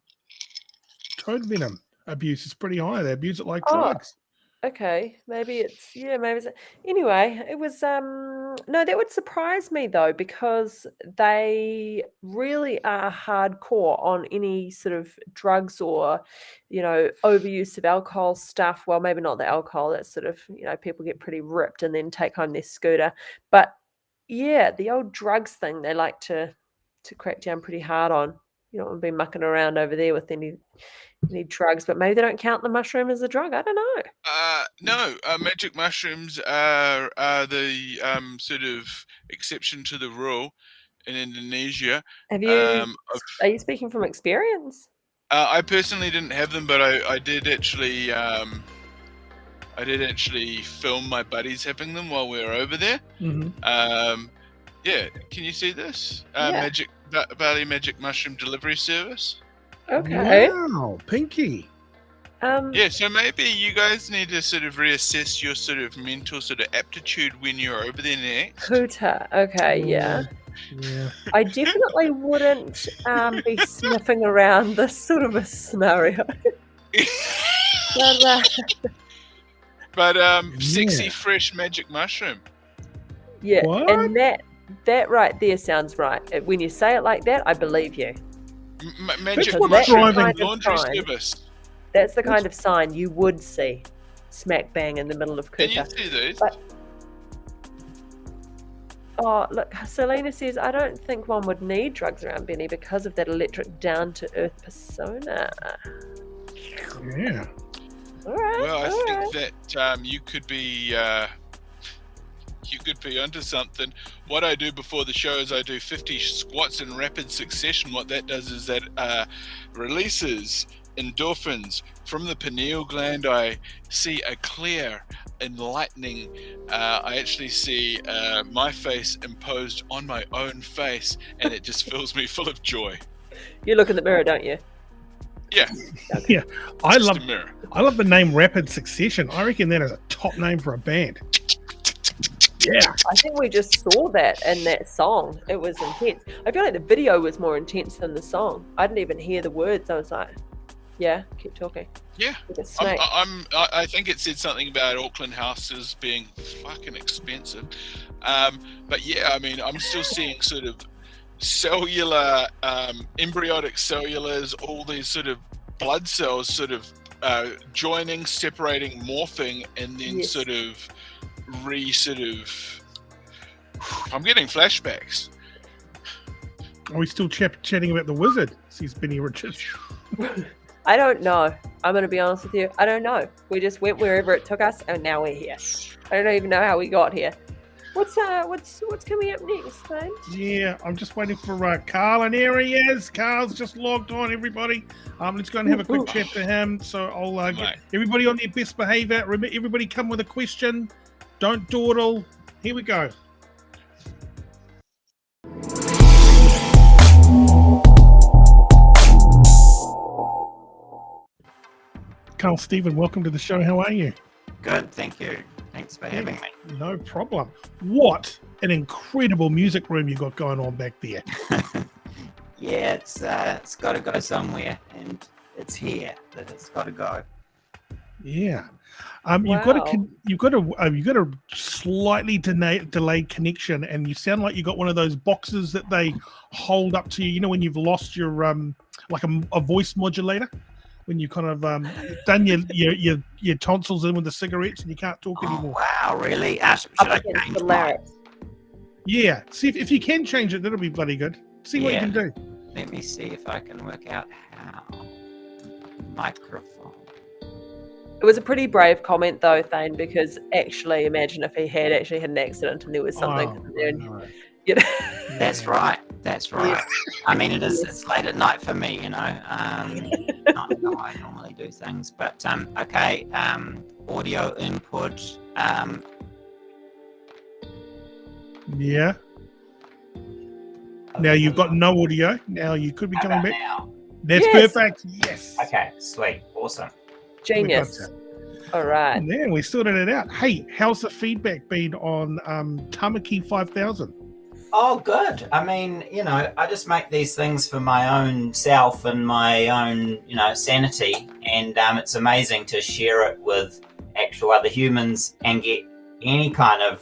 [SPEAKER 1] Toad venom abuse is pretty high. They abuse it like
[SPEAKER 2] Oh,
[SPEAKER 1] drugs.
[SPEAKER 2] Okay, maybe it's anyway, it was no, that would surprise me though, because they really are hardcore on any sort of drugs or, overuse of alcohol stuff. Well, maybe not the alcohol, that's sort of, people get pretty ripped and then take home their scooter. But yeah, the old drugs thing they like to crack down pretty hard on. You don't want to be mucking around over there with any drugs, but maybe they don't count the mushroom as a drug. I don't know.
[SPEAKER 3] No, magic mushrooms are the sort of exception to the rule in Indonesia.
[SPEAKER 2] Have you? Are you speaking from experience?
[SPEAKER 3] I personally didn't have them, but I did actually. I did actually film my buddies having them while we were over there.
[SPEAKER 1] Mm-hmm.
[SPEAKER 3] Yeah, can you see this?
[SPEAKER 2] Yeah.
[SPEAKER 3] Bali Magic Mushroom Delivery Service.
[SPEAKER 2] Okay.
[SPEAKER 1] Wow, Pinky.
[SPEAKER 3] Yeah, so maybe you guys need to sort of reassess your sort of mental sort of aptitude when you're over there next.
[SPEAKER 2] Kuta. Okay, yeah.
[SPEAKER 1] Yeah.
[SPEAKER 2] I definitely wouldn't be sniffing around this sort of a scenario.
[SPEAKER 3] But sexy,
[SPEAKER 1] Yeah.
[SPEAKER 3] fresh magic mushroom.
[SPEAKER 2] Yeah,
[SPEAKER 1] What?
[SPEAKER 2] and that right there sounds right. When you say it like that, I believe you.
[SPEAKER 3] Magic
[SPEAKER 1] what
[SPEAKER 3] mushroom
[SPEAKER 1] driving-
[SPEAKER 3] laundry
[SPEAKER 2] Fine.
[SPEAKER 3] service.
[SPEAKER 2] That's the kind of sign you would see smack bang in the middle of
[SPEAKER 3] Can you
[SPEAKER 2] Kuta.
[SPEAKER 3] see these?
[SPEAKER 2] But- Oh, look, Selena says, I don't think one would need drugs around Benny because of that electric down-to-earth persona.
[SPEAKER 1] Yeah.
[SPEAKER 2] All right.
[SPEAKER 3] Well, I
[SPEAKER 2] all
[SPEAKER 3] think
[SPEAKER 2] right.
[SPEAKER 3] that you could be onto something. What I do before the show is I do 50 squats in rapid succession. What that does is that releases endorphins from the pineal gland. I see a clear, enlightening. I actually see my face imposed on my own face, and it just fills me full of joy.
[SPEAKER 2] You look in the mirror, don't you?
[SPEAKER 3] Yeah,
[SPEAKER 1] Yeah. I
[SPEAKER 3] just
[SPEAKER 1] love
[SPEAKER 3] a mirror.
[SPEAKER 1] the name Rapid Succession. I reckon that is a top name for a band. Yeah.
[SPEAKER 2] I think we just saw that in that song. It was intense. I feel like the video was more intense than the song. I didn't even hear the words. I was like, yeah, keep talking.
[SPEAKER 3] Yeah.
[SPEAKER 2] Like a snake.
[SPEAKER 3] I think it said something about Auckland houses being fucking expensive. But yeah, I mean, I'm still seeing sort of cellular, embryonic cellulars, all these sort of blood cells sort of joining, separating, morphing, and then
[SPEAKER 2] Yes.
[SPEAKER 3] sort of I'm getting flashbacks.
[SPEAKER 1] Are we still chatting about the wizard? Says Benny Richards.
[SPEAKER 2] I don't know. I'm going to be honest with you. I don't know. We just went wherever it took us, and now we're here. I don't even know how we got here. What's coming up next, Thane?
[SPEAKER 1] Yeah, I'm just waiting for Karl, and here he is. Karl's just logged on, everybody. Let's go and have a quick chat to him. So I'll get everybody on their best behaviour. Remember, everybody come with a question. Don't dawdle. Here we go. Karl, Stephen, welcome to the show. How are you?
[SPEAKER 5] Good, thank you. Thanks for having me.
[SPEAKER 1] No problem. What an incredible music room you got going on back there.
[SPEAKER 5] Yeah, it's got to go somewhere, and it's here that it's got to go.
[SPEAKER 1] Yeah,
[SPEAKER 2] Wow.
[SPEAKER 1] you've got a slightly delayed connection, and you sound like you got one of those boxes that they hold up to you. You know when you've lost your like a voice modulator. When you kind of done your tonsils in with the cigarettes and you can't talk anymore.
[SPEAKER 5] Wow, really? Should I change
[SPEAKER 2] the
[SPEAKER 5] mine?
[SPEAKER 2] lyrics.
[SPEAKER 1] Yeah, see if you can change it, that'll be bloody good. See what you can do.
[SPEAKER 5] Let me see if I can work out how. Microphone.
[SPEAKER 2] It was a pretty brave comment though, Thane, because actually imagine if he had actually had an accident and there was something there and, you know.
[SPEAKER 5] That's right. I mean, it's late at night for me, you know. Not how I normally do things, but okay. Audio input.
[SPEAKER 1] Yeah. Now you've got no audio. Now you could be coming back.
[SPEAKER 5] Now?
[SPEAKER 1] That's
[SPEAKER 2] Yes.
[SPEAKER 1] perfect. Yes.
[SPEAKER 5] Okay, sweet, awesome.
[SPEAKER 2] Genius. All right.
[SPEAKER 1] Man, we sorted it out. Hey, how's the feedback been on Tamaki 5000?
[SPEAKER 5] Oh, good. I mean, you know, I just make these things for my own self and my own, you know, sanity. And it's amazing to share it with actual other humans and get any kind of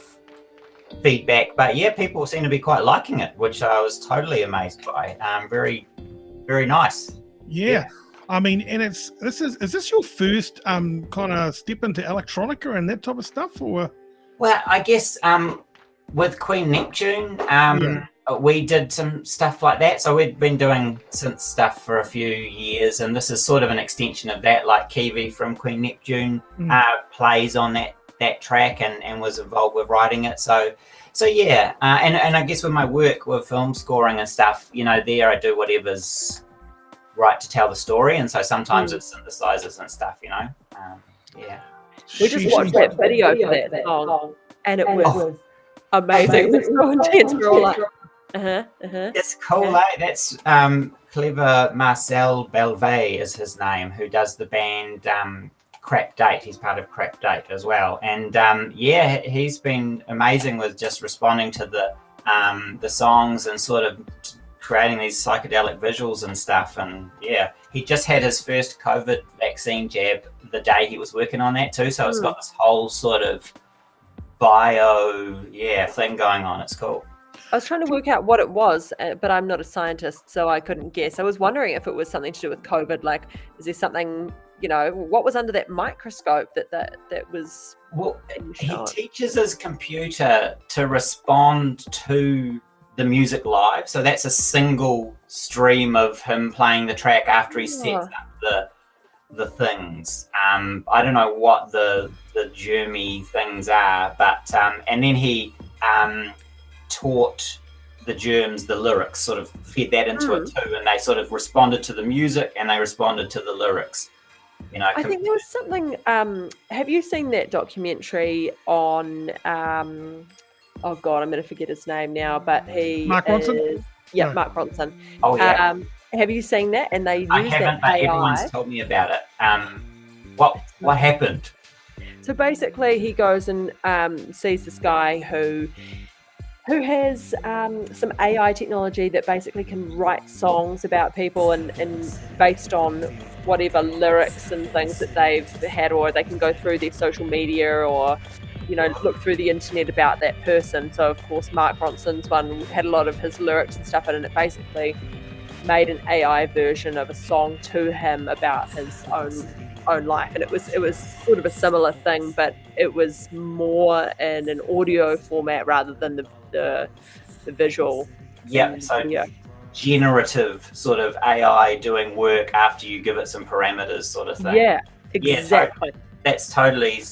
[SPEAKER 5] feedback. But yeah, people seem to be quite liking it, which I was totally amazed by. Very, very nice.
[SPEAKER 1] Yeah. I mean, and is this your first kind of step into electronica and that type of stuff, or?
[SPEAKER 5] Well, I guess with Queen Neptune, we did some stuff like that. So we'd been doing synth stuff for a few years, and this is sort of an extension of that. Like Kiwi from Queen Neptune plays on that track and was involved with writing it. So yeah, and I guess with my work with film scoring and stuff, you know, there I do whatever's right to tell the story, and so sometimes it's synthesizers and stuff, you know. Yeah.
[SPEAKER 2] We just watched that video for that song, and it was amazing. It was so intense. We're all like,
[SPEAKER 5] It's cool, eh? That's clever Marcel Belvey is his name, who does the band Crap Date. He's part of Crap Date as well. And yeah, he's been amazing with just responding to the songs and sort of creating these psychedelic visuals and stuff. And yeah, he just had his first COVID vaccine jab the day he was working on that too. So it's got this whole sort of bio thing going on. It's cool.
[SPEAKER 2] I was trying to work out what it was, but I'm not a scientist, so I couldn't guess. I was wondering if it was something to do with COVID. Like, is there something, you know, what was under that microscope that was?
[SPEAKER 5] Well, he teaches his computer to respond to the music live. So that's a single stream of him playing the track after he sets up the things. I don't know what the germy things are, but and then he taught the germs the lyrics, sort of fed that into it too, and they sort of responded to the music and they responded to the lyrics. You know,
[SPEAKER 2] I think there was something. Have you seen that documentary on? Oh God, I'm going to forget his name now, but he
[SPEAKER 1] Mark Ronson?
[SPEAKER 2] Yeah,
[SPEAKER 1] No.
[SPEAKER 2] Mark Ronson.
[SPEAKER 5] Oh yeah.
[SPEAKER 2] Have you seen that? And they use
[SPEAKER 5] I haven't,
[SPEAKER 2] that
[SPEAKER 5] but
[SPEAKER 2] AI.
[SPEAKER 5] everyone's told me about it. What happened?
[SPEAKER 2] So basically, he goes and sees this guy who has some AI technology that basically can write songs about people and based on whatever lyrics and things that they've had, or they can go through their social media or, you know, look through the internet about that person. So of course, Mark Ronson's one had a lot of his lyrics and stuff in it, and it basically made an AI version of a song to him about his own life. And it was sort of a similar thing, but it was more in an audio format rather than the visual.
[SPEAKER 5] Yeah, so generative sort of AI doing work after you give it some parameters, sort of thing.
[SPEAKER 2] Yeah, exactly.
[SPEAKER 5] That's totally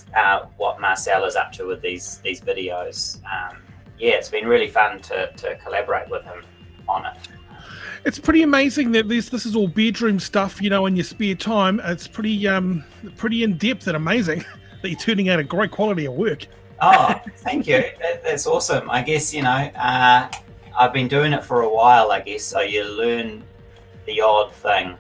[SPEAKER 5] what Marcel is up to with these videos. yeah, it's been really fun to collaborate with him on it.
[SPEAKER 1] It's pretty amazing that this is all bedroom stuff, in your spare time. It's pretty in depth and amazing that you're turning out a great quality of work.
[SPEAKER 5] Oh, thank you. That's awesome. I guess, I've been doing it for a while, I guess, so you learn the odd thing.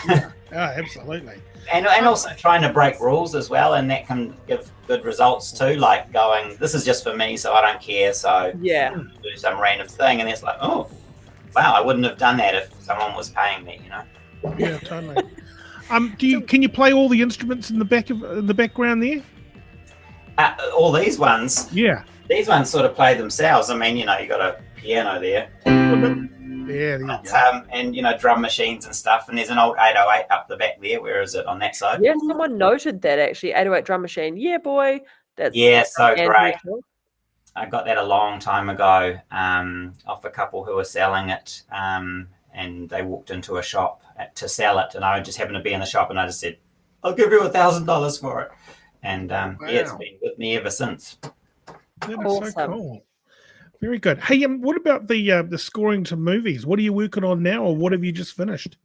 [SPEAKER 1] Yeah, absolutely.
[SPEAKER 5] And also trying to break rules as well, and that can give good results too, like going, this is just for me, so I don't care, so
[SPEAKER 2] Yeah.
[SPEAKER 5] do some random thing, and it's like, oh, wow, I wouldn't have done that if someone was paying me,
[SPEAKER 1] Yeah, totally. Can you play all the instruments in the background there?
[SPEAKER 5] All these ones,
[SPEAKER 1] Yeah.
[SPEAKER 5] these ones sort of play themselves. I mean, you got a piano there.
[SPEAKER 1] Yeah, there you go.
[SPEAKER 5] And drum machines and stuff, and there's an old 808 up the back there. Where is it on that side?
[SPEAKER 2] Yeah, someone noted that actually. 808 drum machine. Yeah, boy. That's
[SPEAKER 5] so great.
[SPEAKER 2] unusual.
[SPEAKER 5] I got that a long time ago off a couple who were selling it, and they walked into a shop to sell it, and I just happened to be in the shop, and I just said, "I'll give you $1,000 for it," and yeah, it's been with me ever since.
[SPEAKER 1] That is
[SPEAKER 2] Awesome.
[SPEAKER 1] so cool. Very good. Hey, what about the scoring to movies? What are you working on now, or what have you just finished?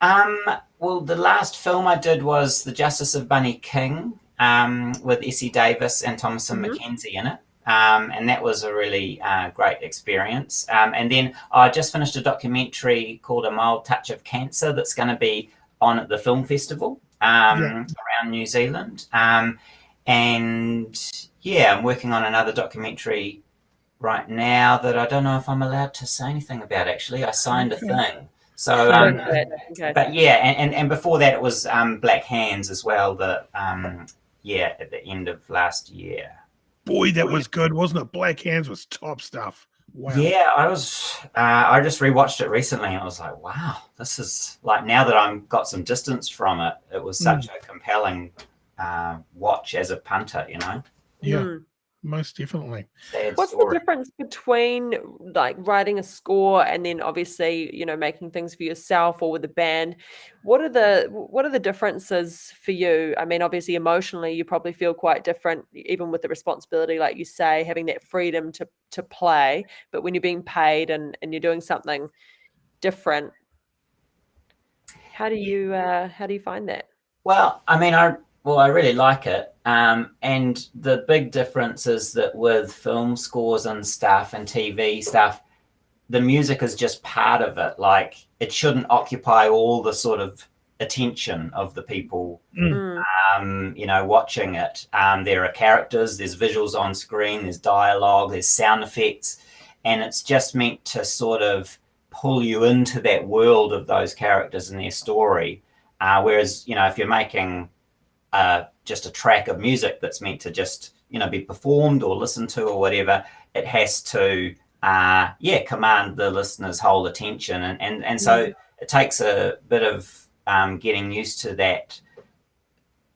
[SPEAKER 5] Well, the last film I did was The Justice of Bunny King with Essie Davis and Thomasin McKenzie in it. And that was a really great experience. And then I just finished a documentary called A Mild Touch of Cancer that's going to be on at the film festival around New Zealand. And yeah, I'm working on another documentary right now that I don't know if I'm allowed to say anything about, actually. I signed a thing. So, but yeah, and before that it was Black Hands as well, at the end of last year.
[SPEAKER 1] Boy, that was good, wasn't it? Black Hands was top stuff. Wow.
[SPEAKER 5] Yeah, I just rewatched it recently and I was like, wow, this is like, now that I've got some distance from it, it was such a compelling watch as a punter,
[SPEAKER 1] Yeah, most definitely.
[SPEAKER 2] What's the difference between like writing a score and then obviously, making things for yourself or with a band? What are the differences for you? I mean, obviously emotionally you probably feel quite different, even with the responsibility, like you say, having that freedom to play. But when you're being paid and you're doing something different, how do you find that?
[SPEAKER 5] Well, I mean, I really like it. And the big difference is that with film scores and stuff and TV stuff, the music is just part of it. Like, it shouldn't occupy all the sort of attention of the people, watching it. There are characters, there's visuals on screen, there's dialogue, there's sound effects, and it's just meant to sort of pull you into that world of those characters and their story. Whereas, if you're making just a track of music that's meant to just be performed or listened to or whatever, it has to command the listener's whole attention, and so it takes a bit of getting used to that,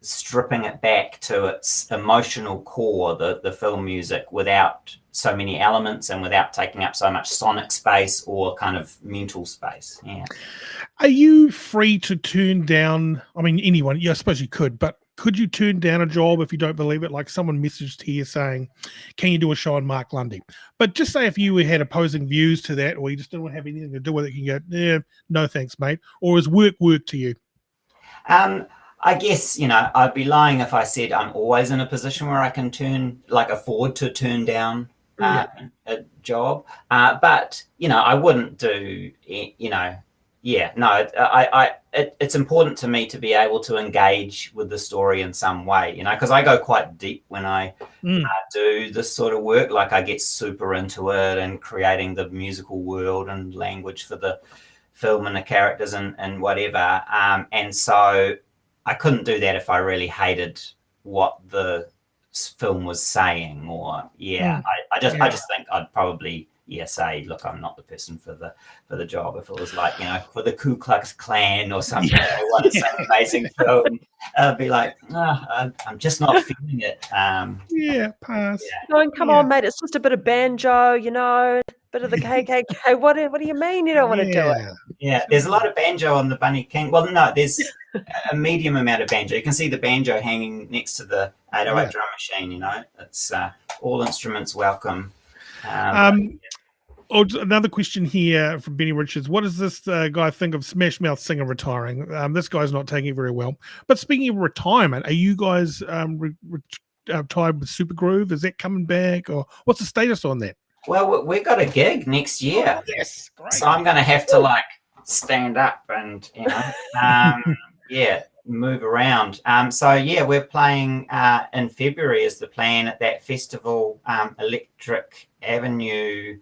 [SPEAKER 5] stripping it back to its emotional core, the film music, without so many elements and without taking up so much sonic space or kind of mental space.
[SPEAKER 1] Are you free to turn down, I mean, anyone, I suppose you could, but could you turn down a job if you don't believe it? Like someone messaged here saying, can you do a show on Mark Lundy? But just say if you had opposing views to that, or you just don't have anything to do with it, you can go, no thanks, mate. Or is work to you?
[SPEAKER 5] I guess, I'd be lying if I said I'm always in a position where I can afford to turn down a job. But, I wouldn't do, it's important to me to be able to engage with the story in some way, because I go quite deep when I do this sort of work. Like, I get super into it and creating the musical world and language for the film and the characters and whatever. And so I couldn't do that if I really hated what the film was saying, or I just think I'd probably say, look, I'm not the person for the job. If it was like, for the Ku Klux Klan or something, some amazing film, I'd be like, I'm just not feeling it.
[SPEAKER 1] Pass.
[SPEAKER 2] No, come on, mate, it's just a bit of banjo, bit of the KKK. What do you mean you don't want to do it?
[SPEAKER 5] Yeah, there's a lot of banjo on the Bunny King. Well, no, there's a medium amount of banjo. You can see the banjo hanging next to the 808 drum machine. It's all instruments welcome.
[SPEAKER 1] Another question here from Benny Richards. What does this guy think of Smash Mouth singer retiring? This guy's not taking it very well. But speaking of retirement, are you guys tied with Super Groove? Is that coming back, or what's the status on that?
[SPEAKER 5] Well, we got a gig next year.
[SPEAKER 1] Oh, yes, great.
[SPEAKER 5] So I'm going to have to like stand up and move around. We're playing in February is the plan at that festival, Electric Avenue,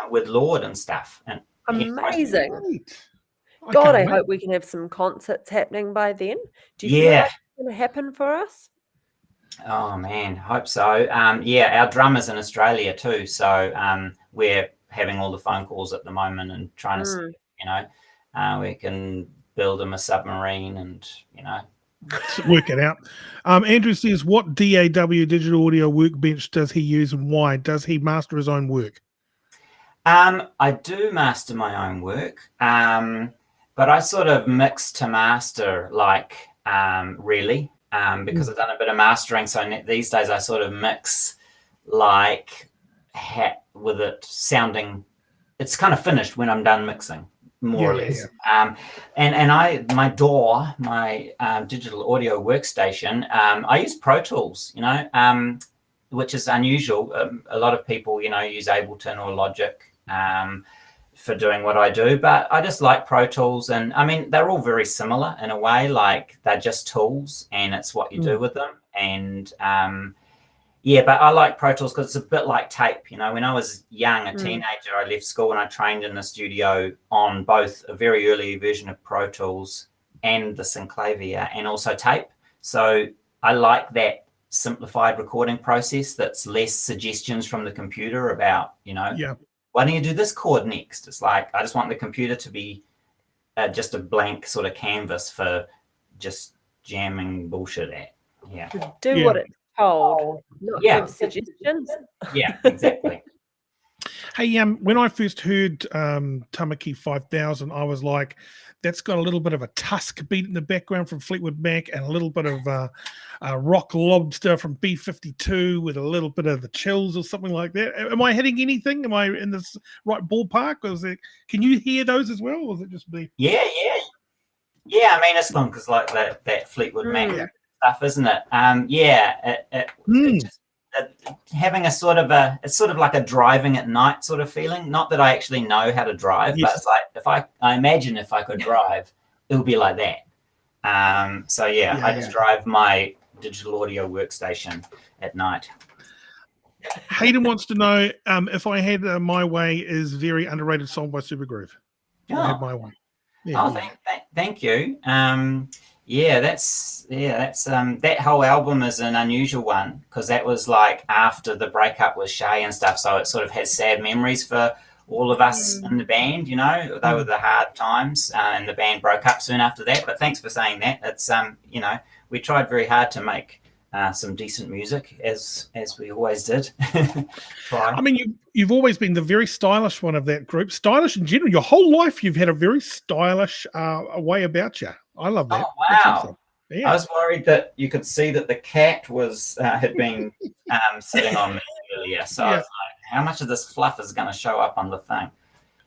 [SPEAKER 5] with Lord and stuff. And
[SPEAKER 2] amazing. God, I hope we can have some concerts happening by then. Do you feel like it's going to happen for us?
[SPEAKER 5] Oh man, hope so. Our drummer's in Australia too, so we're having all the phone calls at the moment and trying to see, we can build him a submarine and
[SPEAKER 1] work it out. Andrew says, what DAW digital audio workbench does he use and why? Does he master his own work?
[SPEAKER 5] I do master my own work, but I sort of mix to master, really, because I've done a bit of mastering. So these days I sort of mix with it sounding, it's kind of finished when I'm done mixing, more or less. Yeah. My digital audio workstation, I use Pro Tools, which is unusual. A lot of people, use Ableton or Logic for doing what I do, but I just like Pro Tools, and I mean they're all very similar in a way, like they're just tools and it's what you do with them. And but I like Pro Tools because it's a bit like tape. When I was young, a teenager, I left school and I trained in the studio on both a very early version of Pro Tools and the Synclavier and also tape. So I like that simplified recording process that's less suggestions from the computer about, why don't you do this chord next? It's like, I just want the computer to be just a blank sort of canvas for just jamming bullshit at. Yeah.
[SPEAKER 2] Do what it's told, not give suggestions.
[SPEAKER 5] Yeah, exactly.
[SPEAKER 1] Hey, when I first heard Tamaki 5000, I was like, that's got a little bit of a tusk beat in the background from Fleetwood Mac and a little bit of Rock Lobster from B-52 with a little bit of the Chills or something like that. Am I hitting anything? Am I in this right ballpark? Or is it, can you hear those as well? Or is it just me?
[SPEAKER 5] Yeah. I mean, it's fun because like that Fleetwood Mac stuff, isn't it? It just, having it's sort of like a driving at night sort of feeling. Not that I actually know how to drive, but it's like I imagine if I could drive, it would be like that. I just drive my digital audio workstation at night.
[SPEAKER 1] Hayden wants to know if I Had My Way is very underrated song by Supergroove. I Had My Way. Yeah.
[SPEAKER 5] Oh, thank you. That's that whole album is an unusual one because that was like after the breakup with Shay and stuff, so it sort of has sad memories for all of us in the band. They were the hard times, and the band broke up soon after that. But thanks for saying that. It's we tried very hard to make some decent music as we always did.
[SPEAKER 1] I mean, you've always been the very stylish one of that group. Stylish in general. Your whole life, you've had a very stylish way about you. I love that.
[SPEAKER 5] Oh, wow.
[SPEAKER 1] Awesome. Yeah.
[SPEAKER 5] I was worried that you could see that the cat was had been sitting on me earlier. So I was like, how much of this fluff is going to show up on the thing?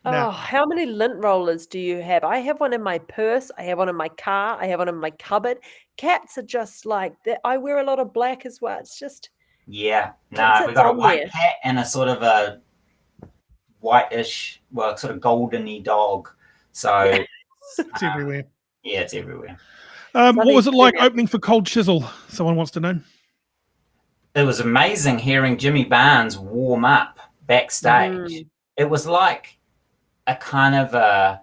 [SPEAKER 2] Oh, how many lint rollers do you have? I have one in my purse. I have one in my car. I have one in my cupboard. Cats are just like that. I wear a lot of black as well. It's just...
[SPEAKER 5] Yeah. No, we've got a white cat and a sort of a whitish, well, sort of goldeny dog. So...
[SPEAKER 1] It's everywhere.
[SPEAKER 5] Yeah, it's everywhere.
[SPEAKER 1] What was it like opening for Cold Chisel? Someone wants to know.
[SPEAKER 5] It was amazing hearing Jimmy Barnes warm up backstage. It was like a kind of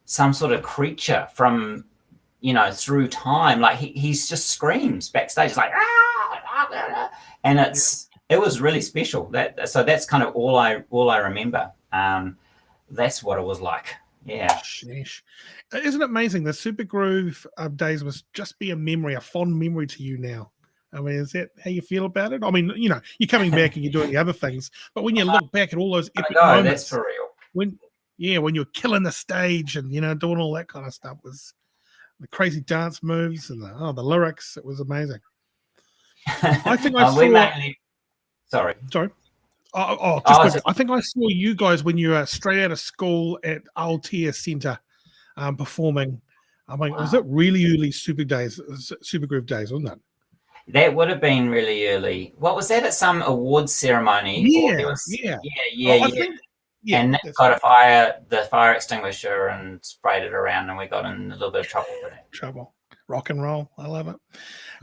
[SPEAKER 5] some sort of creature from, through time. Like he's just screams backstage, like and it was really special. So that's kind of all I remember. That's what it was like. Yeah.
[SPEAKER 1] Sheesh. Isn't it amazing? The Supergroove days must just be a fond memory to you now. I mean, is that how you feel about it? I mean, you're coming back and you're doing the other things, but when you look back at all those epic moments,
[SPEAKER 5] that's for real.
[SPEAKER 1] When you're killing the stage and doing all that kind of stuff, was the crazy dance moves and the lyrics. It was amazing. I think I saw.
[SPEAKER 5] Sorry.
[SPEAKER 1] Just quickly, I think I saw you guys when you were straight out of school at Aotea Centre performing. I mean, was it really early Super Groove days, wasn't it?
[SPEAKER 5] That would have been really early. What was that at some awards ceremony?
[SPEAKER 1] Yeah.
[SPEAKER 5] I think, and Nick got the fire extinguisher and sprayed it around, and we got in a little bit of trouble for that.
[SPEAKER 1] Rock and roll. I love it.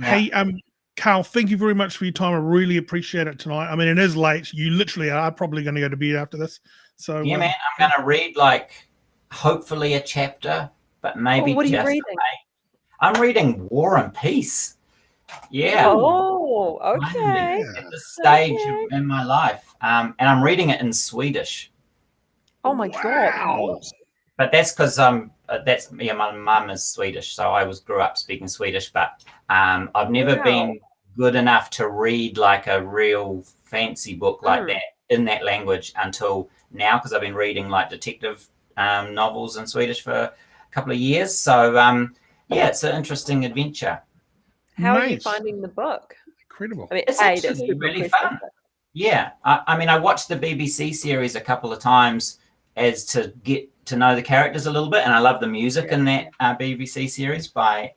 [SPEAKER 5] Yeah.
[SPEAKER 1] Hey, Karl, thank you very much for your time. I really appreciate it tonight. I mean, it is late. You literally are probably going to go to bed after this. So
[SPEAKER 5] yeah, man, I'm going to read hopefully a chapter, but maybe
[SPEAKER 2] what are you
[SPEAKER 5] just
[SPEAKER 2] reading?
[SPEAKER 5] I'm reading War and Peace. Yeah.
[SPEAKER 2] Oh, okay.
[SPEAKER 5] At this stage in my life, and I'm reading it in Swedish.
[SPEAKER 2] Oh my god!
[SPEAKER 5] But that's because my mum is Swedish, so I grew up speaking Swedish. But I've never been good enough to read like a real fancy book like that in that language until now, because I've been reading like detective novels in Swedish for a couple of years. So it's an interesting adventure.
[SPEAKER 2] How are you finding the book?
[SPEAKER 1] Incredible.
[SPEAKER 2] I mean,
[SPEAKER 5] it's actually really fun. Yeah, I mean, I watched the BBC series a couple of times as to get to know the characters a little bit, and I love the music in that BBC series by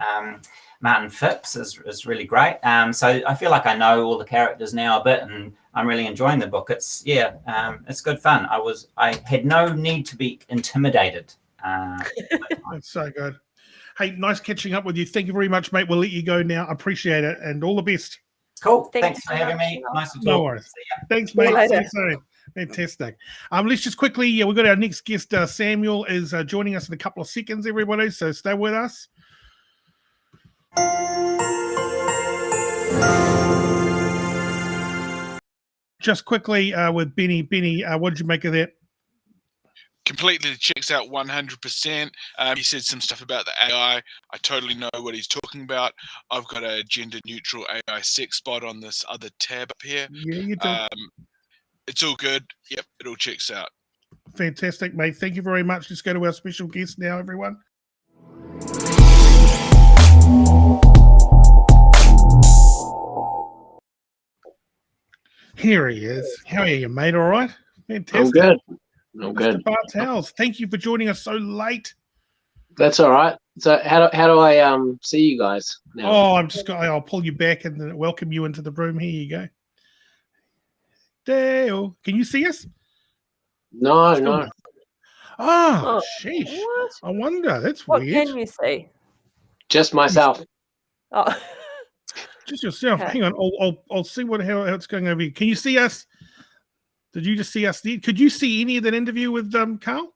[SPEAKER 5] Martin Phipps is really great. So I feel like I know all the characters now a bit, and I'm really enjoying the book. It's good fun. I had no need to be intimidated.
[SPEAKER 1] That's so good. Hey, nice catching up with you. Thank you very much, mate. We'll let you go now. Appreciate it, and all the best.
[SPEAKER 5] Cool. Thanks for having me. Nice to talk.
[SPEAKER 1] No worries. Thanks, mate. See you soon. Fantastic. Let's just quickly, we've got our next guest, Samuel, is joining us in a couple of seconds, everybody, so stay with us. Just quickly with Benny. Benny, what did you make of that?
[SPEAKER 3] Completely checks out 100%. He said some stuff about the AI. I totally know what he's talking about. I've got a gender-neutral AI sex spot on this other tab up here.
[SPEAKER 1] Yeah, you do.
[SPEAKER 3] It's all good. Yep, it all checks out.
[SPEAKER 1] Fantastic, mate. Thank you very much. Let's go to our special guest now, everyone. Here he is. How are you, mate? All right? Fantastic.
[SPEAKER 6] I'm good.
[SPEAKER 1] Mr. Bartells, thank you for joining us so late.
[SPEAKER 6] That's all right. So how do I see you guys now?
[SPEAKER 1] Oh, I'll pull you back and then welcome you into the room. Here you go. Dale, can you see us?
[SPEAKER 6] No.
[SPEAKER 1] Oh, sheesh.
[SPEAKER 2] What?
[SPEAKER 1] I wonder. That's
[SPEAKER 2] What
[SPEAKER 1] weird.
[SPEAKER 2] can you see?
[SPEAKER 6] Just myself.
[SPEAKER 2] Oh,
[SPEAKER 1] Just yourself.
[SPEAKER 2] Okay.
[SPEAKER 1] Hang on. I'll see how it's going over here. Can you see us? Did you just see us? Could you see any of that interview with Karl?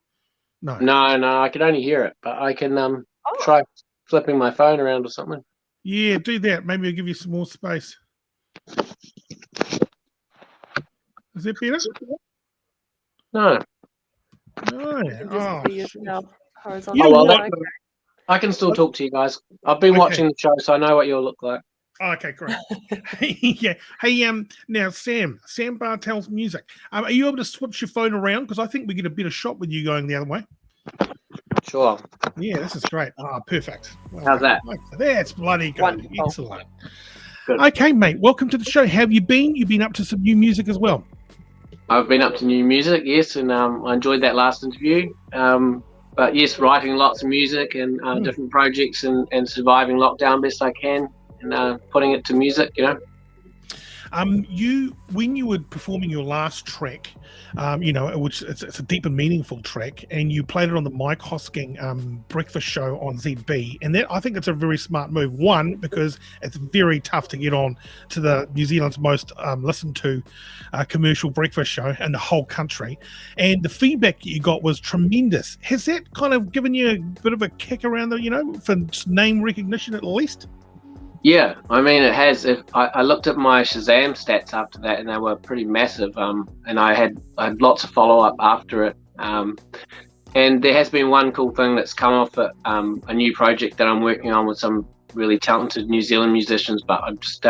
[SPEAKER 1] No.
[SPEAKER 6] No, I can only hear it, but I can try flipping my phone around or something.
[SPEAKER 1] Yeah, do that. Maybe I'll give you some more space. Is that better?
[SPEAKER 6] No.
[SPEAKER 1] No.
[SPEAKER 2] you can just see yourself horizontally.
[SPEAKER 1] You know
[SPEAKER 6] well,
[SPEAKER 1] what?
[SPEAKER 6] I can still talk to you guys. I've been watching the show, so I know what you'll look like.
[SPEAKER 1] Okay, great. Yeah. Hey, now Sam Bartells music. Are you able to switch your phone around? Because I think we get a better shot with you going the other way.
[SPEAKER 6] Sure.
[SPEAKER 1] Yeah, this is great. Perfect. Well,
[SPEAKER 6] How's that?
[SPEAKER 1] That's bloody good.
[SPEAKER 2] Wonderful.
[SPEAKER 1] Excellent.
[SPEAKER 6] Good.
[SPEAKER 1] Okay, mate. Welcome to the show. How have you been? You've been up to some new music as well.
[SPEAKER 6] I've been up to new music, yes, and I enjoyed that last interview. But yes, writing lots of music and different projects and surviving lockdown best I can and putting it to music, you know.
[SPEAKER 1] When you were performing your last track, which it's a deep and meaningful track, and you played it on the Mike Hosking breakfast show on ZB, and that I think it's a very smart move. One, because it's very tough to get on to the New Zealand's most listened to commercial breakfast show in the whole country, and the feedback you got was tremendous. Has that kind of given you a bit of a kick around for name recognition at least?
[SPEAKER 6] Yeah, I mean, it has. I looked at my Shazam stats after that, and they were pretty massive. And I had lots of follow up after it. And there has been one cool thing that's come off it, a new project that I'm working on with some really talented New Zealand musicians. But I'm just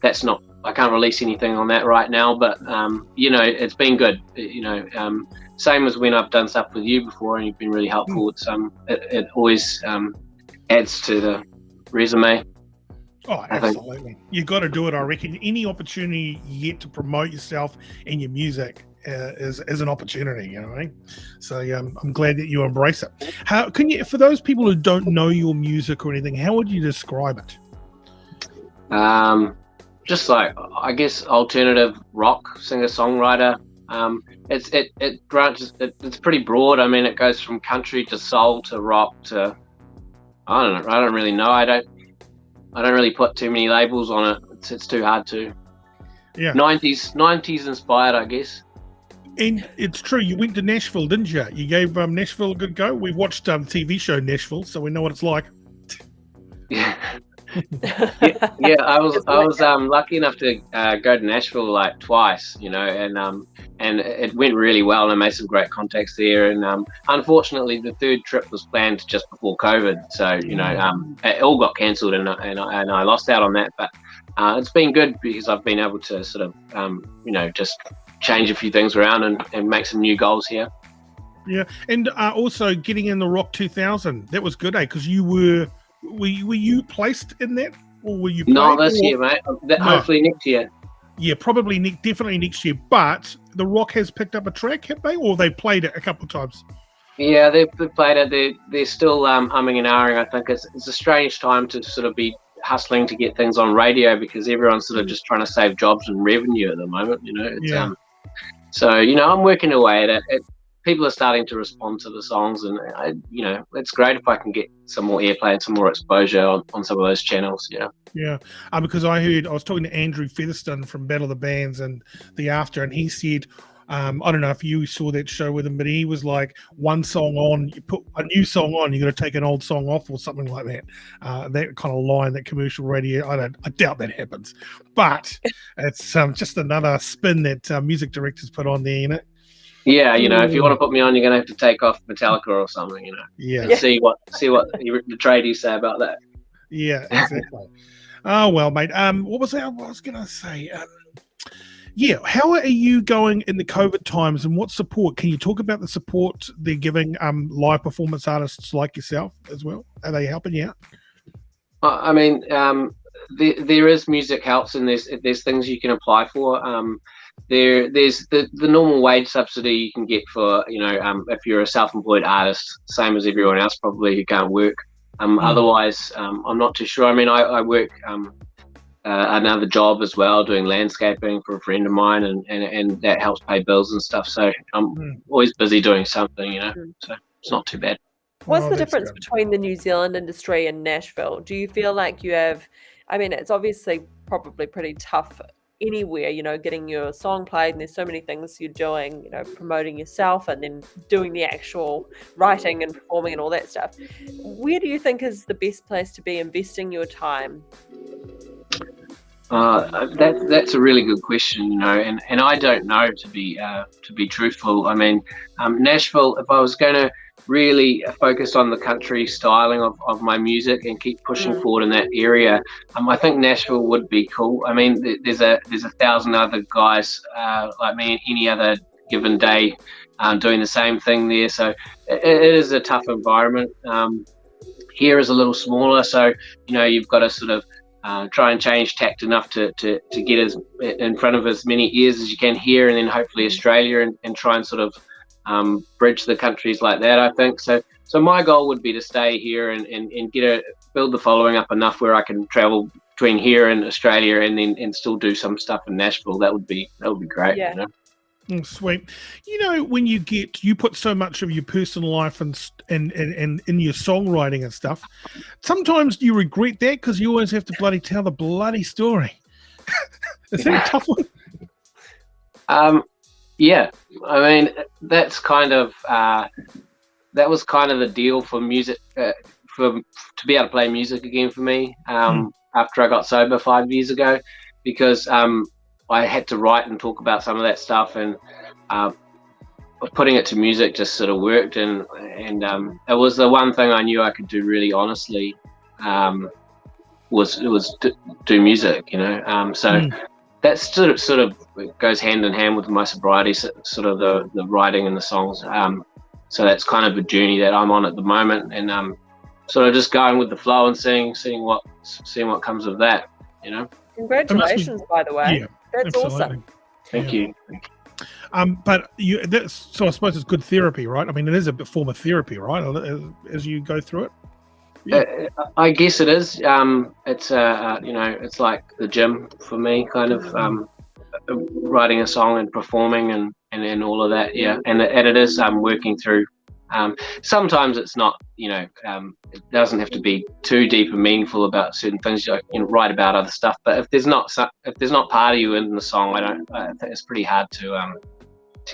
[SPEAKER 6] that's not. I can't release anything on that right now. But it's been good. Same as when I've done stuff with you before, and you've been really helpful. It's it always adds to the resume.
[SPEAKER 1] Oh,
[SPEAKER 6] I think.
[SPEAKER 1] absolutely. You got to do it, I reckon. Any opportunity you get to promote yourself and your music is an opportunity, you know what I mean? So I'm glad that you embrace it. How can you, for those people who don't know your music or anything, how would you describe it?
[SPEAKER 6] Just like, I guess, alternative rock singer-songwriter. It branches. It's pretty broad. I mean, it goes from country to soul to rock to, I don't really know. I don't really put too many labels on it. It's too hard to.
[SPEAKER 1] Yeah.
[SPEAKER 6] 90s inspired, I guess.
[SPEAKER 1] And it's true. You went to Nashville, didn't you? You gave Nashville a good go. We watched the TV show Nashville, so we know what it's like.
[SPEAKER 6] Yeah. yeah, I was lucky enough to go to Nashville like twice, you know, and it went really well, and I made some great contacts there. And unfortunately, the third trip was planned just before COVID, so you know, it all got cancelled, and I lost out on that. But it's been good because I've been able to sort of you know, just change a few things around and make some new goals here.
[SPEAKER 1] Yeah, and also getting in the Rock 2000, that was good, Because you were you placed in that, or were you?
[SPEAKER 6] No, this year, mate. Hopefully next year.
[SPEAKER 1] Yeah, probably definitely next year. But the Rock has picked up a track, have they, or they played it a couple of times?
[SPEAKER 6] Yeah, they've played it. They're still umming and ahhing. I think it's a strange time to sort of be hustling to get things on radio because everyone's sort of just trying to save jobs and revenue at the moment. You know, it's, so you know, I'm working away at it. People are starting to respond to the songs, and you know, it's great if I can get some more airplay and some more exposure on some of those channels. Yeah,
[SPEAKER 1] because I was talking to Andrew Featherston from Battle of the Bands and the After, and he said, I don't know if you saw that show with him, but he was like, one song on, you put a new song on, you got to take an old song off or something like that. That kind of line, that commercial radio, I doubt that happens, but it's just another spin that music directors put on there, you know.
[SPEAKER 6] Yeah, you know, if you want to put me on, you're going to have to take off Metallica or something, you know.
[SPEAKER 1] Yeah.
[SPEAKER 6] And see what the tradies say about that.
[SPEAKER 1] Yeah, exactly. Oh, well, mate. What was I was going to say? How are you going in the COVID times, and what support? Can you talk about the support they're giving live performance artists like yourself as well? Are they helping you out?
[SPEAKER 6] I mean, there is Music Helps, and there's things you can apply for. There's the normal wage subsidy you can get for, you know, if you're a self-employed artist, same as everyone else probably who can't work. Otherwise, I'm not too sure. I mean, I work another job as well, doing landscaping for a friend of mine, and that helps pay bills and stuff. So I'm always busy doing something, you know. So it's not too bad.
[SPEAKER 2] What's the difference between the New Zealand industry and Nashville? Do you feel like you have, I mean, it's obviously probably pretty tough anywhere, you know, getting your song played, and there's so many things you're doing, you know, promoting yourself and then doing the actual writing and performing and all that stuff. Where do you think is the best place to be investing your time?
[SPEAKER 6] That's a really good question, you know, and I don't know, to be truthful. I mean, Nashville, if I was going to really focus on the country styling of my music and keep pushing forward in that area, I think Nashville would be cool. I mean, there's a thousand other guys like me any other given day doing the same thing there, so it is a tough environment. Here is a little smaller, so you know, you've got to sort of try and change tact enough to get as in front of as many ears as you can here, and then hopefully Australia, and try and sort of bridge the countries like that, I think. So my goal would be to stay here and build the following up enough where I can travel between here and Australia, and still do some stuff in Nashville. That would be great.
[SPEAKER 2] Yeah.
[SPEAKER 6] You know?
[SPEAKER 1] Sweet. You know, when you put so much of your personal life and in your songwriting and stuff, sometimes you regret that because you always have to bloody tell the bloody story. Is that a tough one?
[SPEAKER 6] Yeah, I mean, that's kind of that was kind of the deal for music, to be able to play music again for me after I got sober 5 years ago, because I had to write and talk about some of that stuff, and putting it to music just sort of worked, and it was the one thing I knew I could do really honestly, was do music, you know. So that sort of goes hand in hand with my sobriety, sort of the writing and the songs. So that's kind of a journey that I'm on at the moment, and sort of just going with the flow and seeing what comes of that.
[SPEAKER 2] Congratulations, by the way.
[SPEAKER 1] Yeah,
[SPEAKER 2] That's
[SPEAKER 1] absolutely.
[SPEAKER 2] awesome.
[SPEAKER 6] Thank you.
[SPEAKER 1] But so I suppose it's good therapy, right? I mean, it is a form of therapy, right? As you go through it.
[SPEAKER 6] I guess it is. It's it's like the gym for me, kind of writing a song and performing and all of that. Yeah, and it is working through. Sometimes it's not, it doesn't have to be too deep and meaningful about certain things. You can write about other stuff, but if there's not part of you in the song, I think it's pretty hard to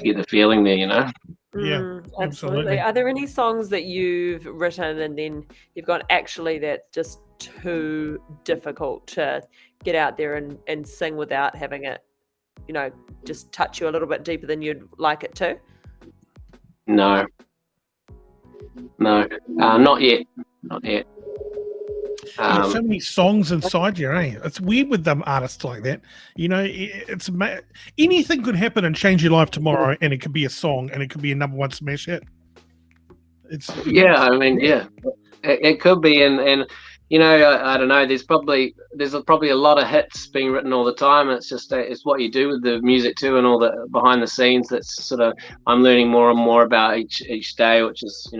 [SPEAKER 6] get the feeling there.
[SPEAKER 1] Yeah,
[SPEAKER 2] absolutely. Are there any songs that you've written and then you've gone, actually, that's just too difficult to get out there and sing without having it, just touch you a little bit deeper than you'd like it to?
[SPEAKER 6] No, not yet.
[SPEAKER 1] There's so many songs inside you, eh? It's weird with them artists like that. It's anything could happen and change your life tomorrow, and it could be a song, and it could be a #1 smash hit.
[SPEAKER 6] It could be, and I don't know. There's probably a lot of hits being written all the time. It's just it's what you do with the music too, and all the behind the scenes. That's sort of I'm learning more and more about each day, which is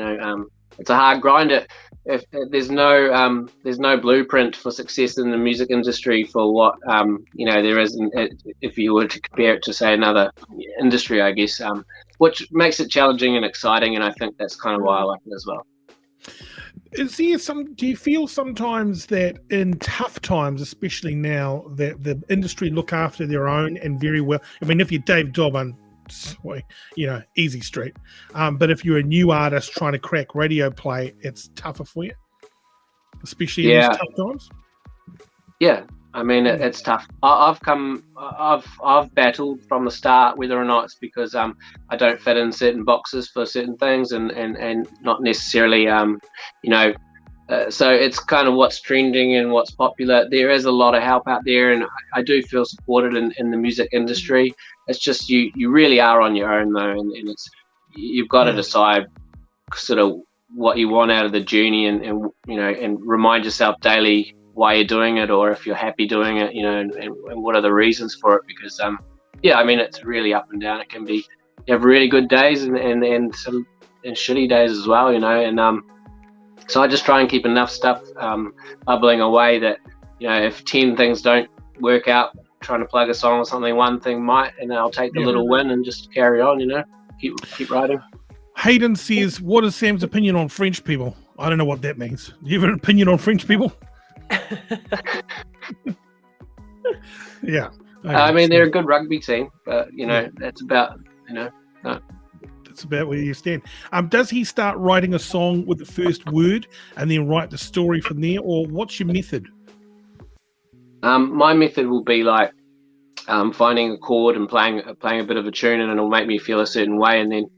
[SPEAKER 6] it's a hard grind. If there's no blueprint for success in the music industry for what there isn't. If you were to compare it to say another industry, I guess, which makes it challenging and exciting, and I think that's kind of why I like it as well.
[SPEAKER 1] Do you feel sometimes that in tough times, especially now, that the industry look after their own and very well? I mean, if you're Dave Dobbin, easy street. But if you're a new artist trying to crack radio play, it's tougher for you, especially in these tough times.
[SPEAKER 6] Yeah, I mean it's tough. I've battled from the start, whether or not it's because I don't fit in certain boxes for certain things, and not necessarily so it's kind of what's trending and what's popular. There is a lot of help out there, and I do feel supported in the music industry. It's just you really are on your own though, and you've got to decide sort of what you want out of the journey, and remind yourself daily why you're doing it, or if you're happy doing it, and what are the reasons for it. Because I mean it's really up and down. It can be, you have really good days and some shitty days as well, and so I just try and keep enough stuff bubbling away that if 10 things don't work out trying to plug a song or something, one thing might, and I'll take the little win and just carry on, keep writing. Hayden
[SPEAKER 1] says, what is Sam's opinion on French people? I don't know what that means. Do you have an opinion on French people? Yeah.
[SPEAKER 6] I mean, they're a good rugby team, but that's about
[SPEAKER 1] That's about where you stand. Does he start writing a song with the first word and then write the story from there, or what's your method?
[SPEAKER 6] My method will be like finding a chord and playing a bit of a tune, and it'll make me feel a certain way, and then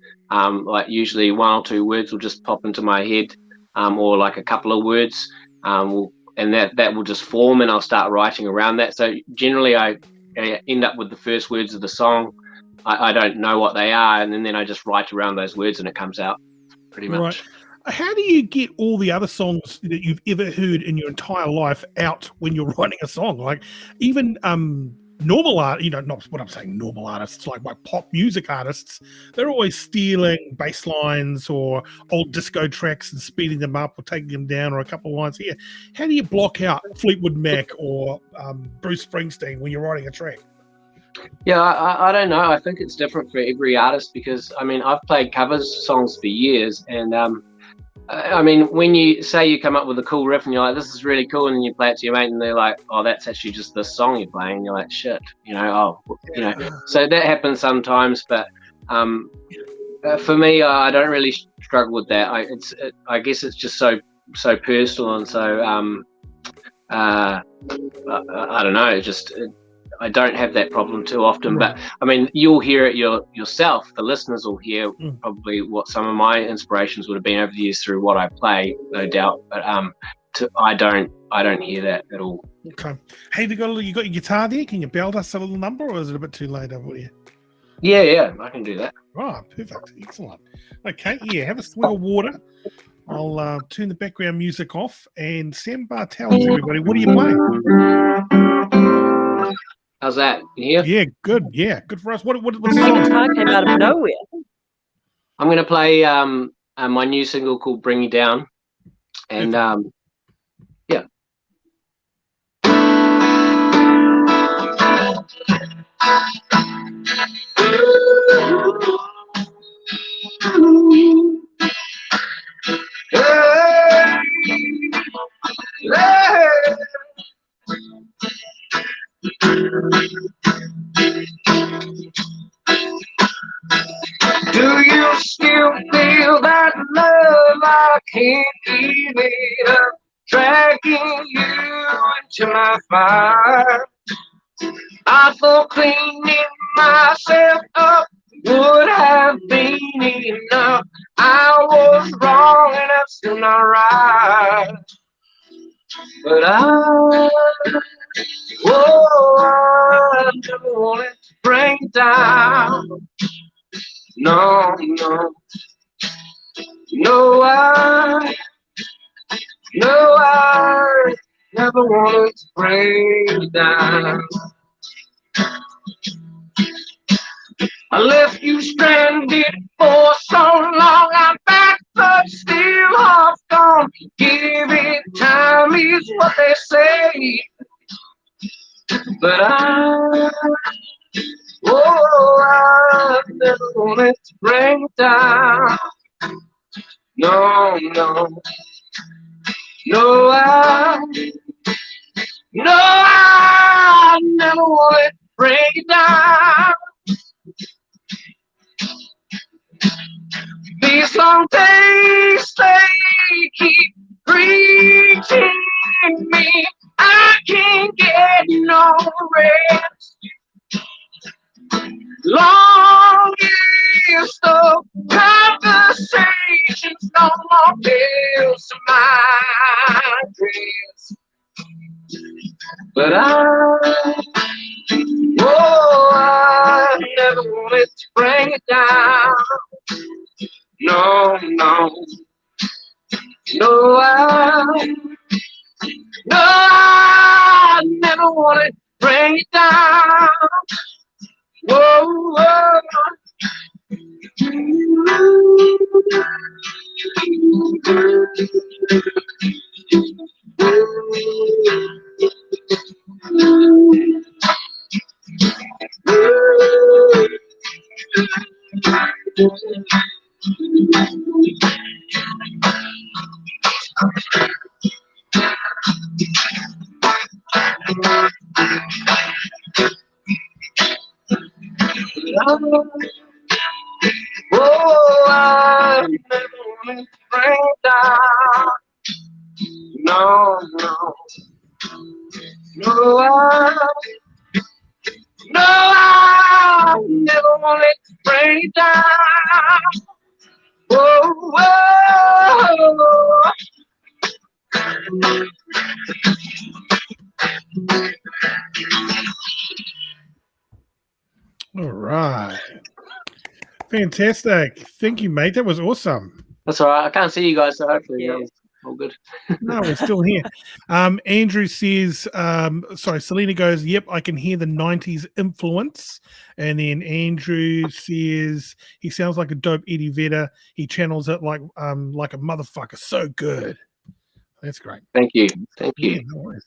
[SPEAKER 6] like usually 1 or 2 words will just pop into my head, or like a couple of words, and that will just form, and I'll start writing around that. So generally I end up with the first words of the song. I don't know what they are, and then I just write around those words, and it comes out pretty much.
[SPEAKER 1] Right. How do you get all the other songs that you've ever heard in your entire life out when you're writing a song? Like even normal art, not what I'm saying, normal artists, like my pop music artists, they're always stealing bass lines or old disco tracks and speeding them up or taking them down, or a couple of lines here. How do you block out Fleetwood Mac or Bruce Springsteen when you're writing a track?
[SPEAKER 6] Yeah, I don't know. I think it's different for every artist, because I mean, I've played covers songs for years, and I mean, when you say you come up with a cool riff and you're like, this is really cool, and then you play it to your mate and they're like, oh, that's actually just this song you're playing, and you're like, shit, so that happens sometimes. But for me, I don't really struggle with that. I guess it's just so personal, and so I don't know, I don't have that problem too often. But I mean, you'll hear it yourself. The listeners will hear probably what some of my inspirations would have been over the years through what I play, no doubt. But I don't hear that at all.
[SPEAKER 1] Okay. Hey, you got your guitar there? Can you belt us a little number, or is it a bit too late over here?
[SPEAKER 6] Yeah, I can do that.
[SPEAKER 1] Oh, perfect. Excellent. Okay, yeah, have a swig of water. I'll turn the background music off. And Sam Bartells, everybody, what are you playing?
[SPEAKER 6] How's that? You hear?
[SPEAKER 1] Yeah, good. Yeah, good for us. What's the
[SPEAKER 2] The
[SPEAKER 1] song?
[SPEAKER 2] guitar came out of nowhere.
[SPEAKER 6] I'm going to play my new single called Bring You Down. And yeah. Do you still feel that love? I can't give it up, dragging you into my fire. I thought cleaning myself up would have been enough. I was wrong and I'm still not right. But I never wanted to bring it down. No, no, no, I never wanted to bring it down. I left you stranded for so long. I'm back, but still half gone. Give it time is what they say. But I never wanted to bring it down. No, no, no, I never wanted to bring it down. These long days, they keep reaching me. I can't get no rest. Long list of conversations, no more bills to my dress. But I never wanted to bring it down. No, no, no, I never wanted to bring it down. Whoa, whoa. I never wanted to bring it down. No, no, no, I never wanted to bring it down. Whoa, whoa.
[SPEAKER 1] All right. Fantastic. Thank you, mate. That was awesome.
[SPEAKER 6] That's all right. I can't see you guys, so hopefully all good.
[SPEAKER 1] No, we're still here. Andrew says, Selena goes, yep, I can hear the 90s influence. And then Andrew says, he sounds like a dope Eddie Vedder. He channels it like a motherfucker. So good. That's great.
[SPEAKER 6] Thank you. Thank you.
[SPEAKER 1] Yeah, no worries.